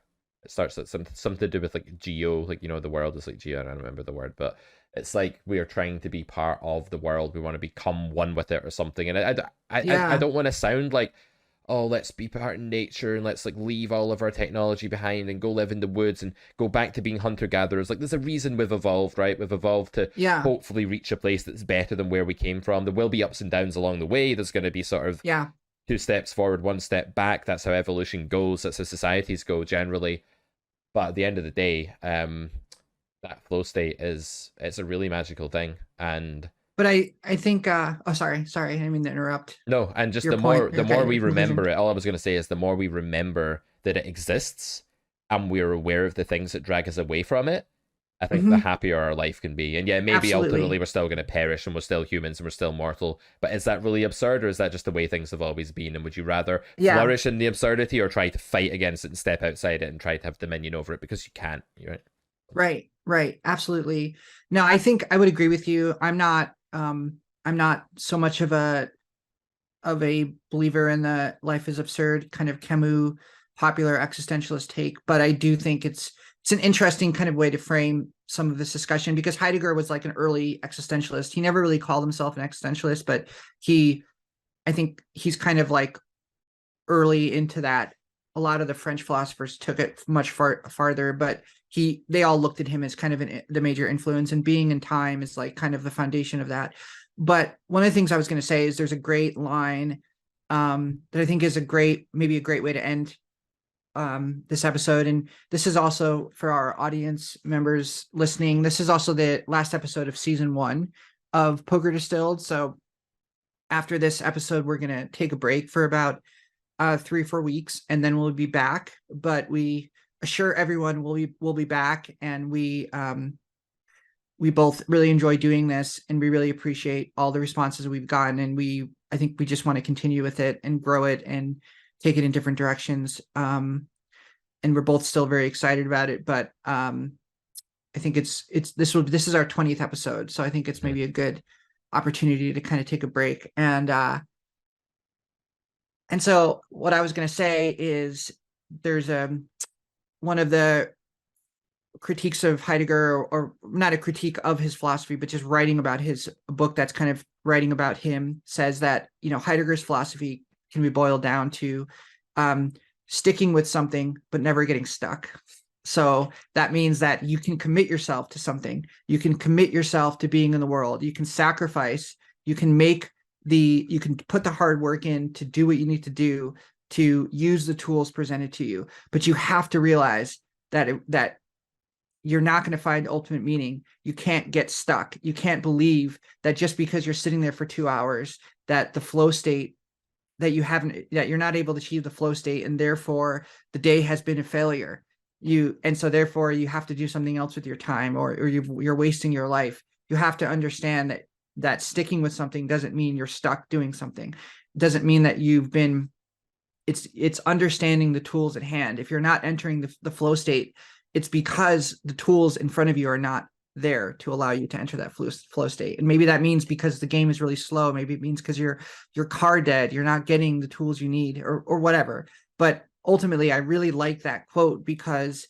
it starts like something to do with like geo, like, you know, the world is like geo. I don't remember the word, but it's like we are trying to be part of the world. We want to become one with it or something. And I Yeah. don't want to sound like, oh, let's be part of nature and let's like leave all of our technology behind and go live in the woods and go back to being hunter gatherers. Like, there's a reason we've evolved, right? We've evolved to Yeah. hopefully reach a place that's better than where we came from. There will be ups and downs along the way. There's going to be sort of Yeah. 2 steps forward, 1 step back. That's how evolution goes. That's how societies go generally. But at the end of the day, that flow state it's a really magical thing. And But I think oh sorry, I didn't mean to interrupt no, and just your the point. more Your we conclusion. remember it, all I was going to say is the more we remember that it exists and we're aware of the things that drag us away from it, I think the Hmm. happier our life can be. And yeah, maybe ultimately Absolutely. we're still going to perish and we're still humans and we're still mortal. But is that really absurd, or is that just the way things have always been? And would you rather Yeah. flourish in the absurdity or try to fight against it and step outside it and try to have dominion over it? Because you can't, right? Right. Right. Absolutely. No, I think I would agree with you. I'm not so much of a believer in the life is absurd kind of Camus popular existentialist take, but I do think it's an interesting kind of way to frame some of this discussion because Heidegger was like an early existentialist. He never really called himself an existentialist, but I think he's kind of like early into that. A lot of the French philosophers took it much farther, but they all looked at him as kind of the major influence, and Being in Time is like kind of the foundation of that. But one of the things I was going to say is there's a great line that I think is maybe a great way to end this episode. And this is also for our audience members listening. This is also the last episode of season 1 of Poker Distilled. So after this episode, we're going to take a break for about 3-4 weeks, and then we'll be back. But we assure everyone we'll be back, and we both really enjoy doing this, and we really appreciate all the responses we've gotten, and I think we just want to continue with it and grow it and take it in different directions. And we're both still very excited about it, but I think this is our 20th episode, so I think it's maybe a good opportunity to kind of take a break. And so what I was going to say is there's one of the critiques of Heidegger, or not a critique of his philosophy, but just writing about his book that's kind of writing about him, says that, Heidegger's philosophy can be boiled down to sticking with something, but never getting stuck. So that means that you can commit yourself to something. You can commit yourself to being in the world. You can sacrifice. You can put the hard work in to do what you need to do to use the tools presented to you. But you have to realize that you're not going to find ultimate meaning. You can't get stuck. You can't believe that just because you're sitting there for 2 hours, that the flow state that you're not able to achieve the flow state, and therefore the day has been a failure. And so therefore you have to do something else with your time, or you're wasting your life. You have to understand that sticking with something doesn't mean you're stuck doing something. It doesn't mean that you've been, it's understanding the tools at hand. If you're not entering the flow state, it's because the tools in front of you are not there to allow you to enter that flow state. And maybe that means because the game is really slow. Maybe it means because your car dead, you're not getting the tools you need, or whatever. But ultimately, I really like that quote because,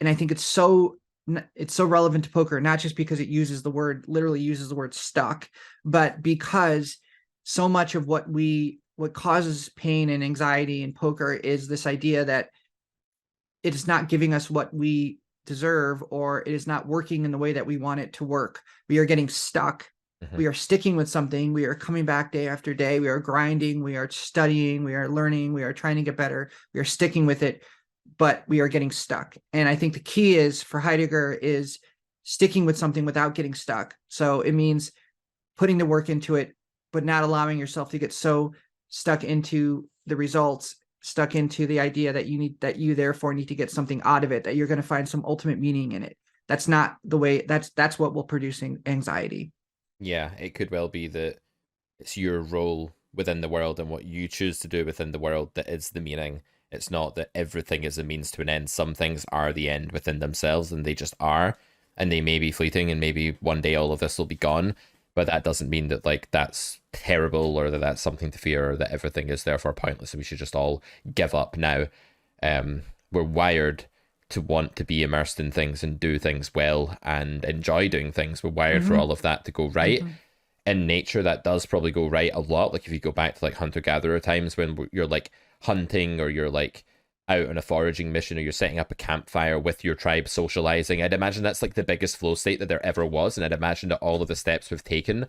and I think it's so relevant to poker, not just because it literally uses the word stuck, but because so much of what causes pain and anxiety in poker is this idea that it is not giving us what we deserve, or it is not working in the way that we want it to work. We are getting stuck. We are sticking with something. We are coming back day after day. We are grinding. We are studying. We are learning. We are trying to get better. We are sticking with it, but we are getting stuck. And I think the key is for Heidegger is sticking with something without getting stuck. So it means putting the work into it, but not allowing yourself to get so stuck into the results, stuck into the idea that you therefore need to get something out of it, that you're going to find some ultimate meaning in it. That's not the way. That's what will produce anxiety. Yeah, it could well be that it's your role within the world and what you choose to do within the world that is the meaning. It's not that everything is a means to an end. Some things are the end within themselves, and they just are, and they may be fleeting, and maybe one day all of this will be gone. But that doesn't mean that like that's terrible, or that that's something to fear, or that everything is therefore pointless and we should just all give up now. We're wired to want to be immersed in things and do things well and enjoy doing things. We're wired for all of that to go right. In nature, that does probably go right a lot. Like if you go back to like hunter-gatherer times when you're like hunting, or you're like out on a foraging mission, or you're setting up a campfire with your tribe socializing, I'd imagine that's like the biggest flow state that there ever was. And I'd imagine that all of the steps we've taken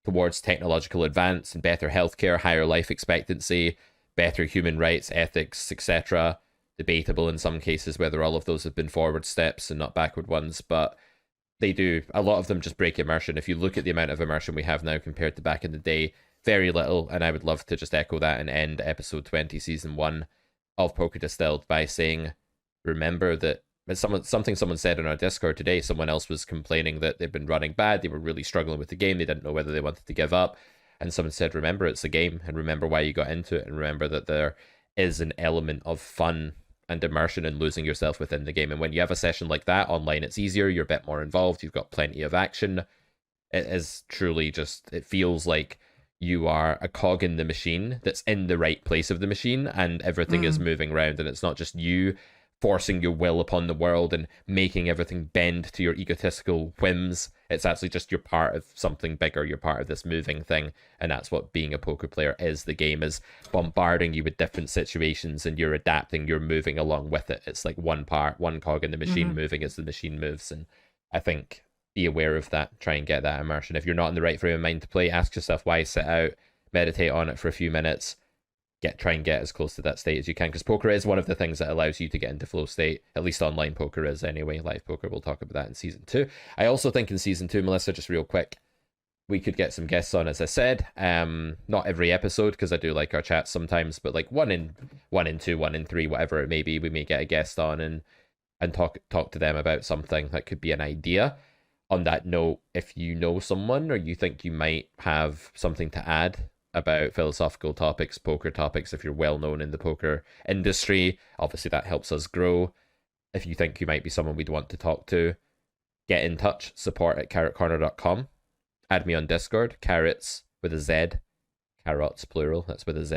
towards technological advance and better healthcare, higher life expectancy, better human rights, ethics, etc., debatable in some cases whether all of those have been forward steps and not backward ones, but they do. A lot of them just break immersion. If you look at the amount of immersion we have now compared to back in the day, very little. And I would love to just echo that and end episode 20, season 1 of Poker Distilled by saying, remember that something someone said in our Discord today. Someone else was complaining that they've been running bad. They were really struggling with the game. They didn't know whether they wanted to give up. And someone said, remember, it's a game, and remember why you got into it, and remember that there is an element of fun and immersion in losing yourself within the game. And when you have a session like that online, it's easier. You're a bit more involved. You've got plenty of action. It is truly just, it feels like you are a cog in the machine that's in the right place of the machine, and everything is moving around, and it's not just you forcing your will upon the world and making everything bend to your egotistical whims. It's actually just you're part of something bigger. You're part of this moving thing, and that's what being a poker player is. The game is bombarding you with different situations, and you're adapting, you're moving along with it. It's like one cog in the machine moving as the machine moves. And I think be aware of that. Try and get that immersion. If you're not in the right frame of mind to play, ask yourself why. Sit out, meditate on it for a few minutes. Try and get as close to that state as you can, because poker is one of the things that allows you to get into flow state. At least online poker is anyway. Live poker, we'll talk about that in season 2. I also think in season 2, Melissa, just real quick, we could get some guests on, as I said. Not every episode, because I do like our chats sometimes, but like one in 2, 1 in 3, whatever it may be, we may get a guest on and talk to them about something that could be an idea. On that note, if you know someone, or you think you might have something to add about philosophical topics, poker topics, if you're well known in the poker industry, obviously that helps us grow. If you think you might be someone we'd want to talk to, get in touch, support@carrotcorner.com. Add me on Discord, carrots with a Z, carrots plural, that's with a Z,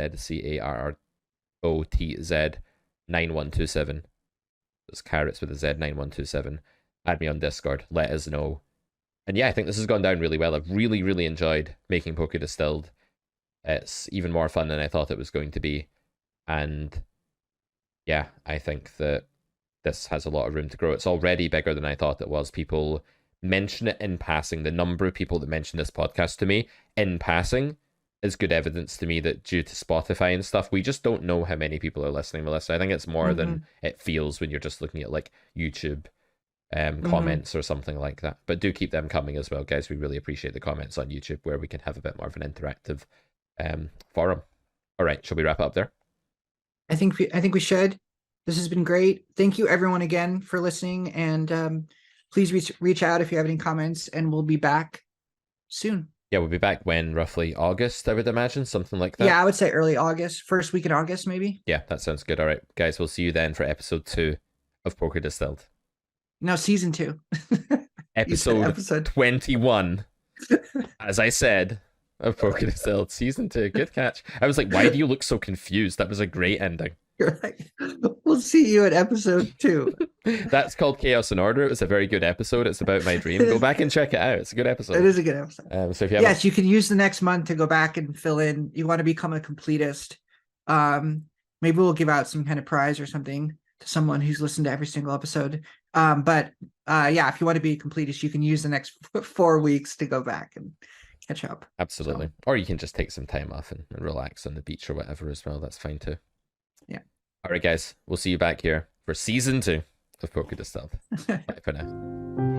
CARROTZ 9127. It's carrots with a Z 9127. Add me on Discord, let us know. And yeah, I think this has gone down really well. I've really, really enjoyed making Poker Distilled. It's even more fun than I thought it was going to be. And yeah, I think that this has a lot of room to grow. It's already bigger than I thought it was. People mention it in passing. The number of people that mention this podcast to me in passing is good evidence to me that due to Spotify and stuff, we just don't know how many people are listening, Melissa. I think it's more than it feels when you're just looking at like YouTube comments or something like that. But do keep them coming as well, guys. We really appreciate the comments on YouTube, where we can have a bit more of an interactive forum. All right, shall we wrap up there? I think we should. This has been great. Thank you everyone again for listening, and please reach out if you have any comments, and we'll be back soon. Yeah, we'll be back when, roughly August, I would imagine, something like that. Yeah, I would say early August, first week in August, maybe. Yeah, that sounds good. All right, guys, we'll see you then for episode 2 of Poker Distilled. No, season 2. Episode 21, as I said, of Poker Distilled, season 2. Good catch. I was like, why do you look so confused? That was a great ending. You're like, we'll see you at episode 2. That's called Chaos and Order. It was a very good episode. It's about my dream. Go back and check it out. It's a good episode. It is a good episode. So if you yes, you can use the next month to go back and fill in. You want to become a completist. Maybe we'll give out some kind of prize or something to someone who's listened to every single episode. But yeah, if you want to be a completist, you can use the next 4 weeks to go back and catch up. Absolutely. So. Or you can just take some time off and relax on the beach or whatever as well. That's fine too. Yeah. All right, guys. We'll see you back here for season 2 of Poker Distilled. Bye for now.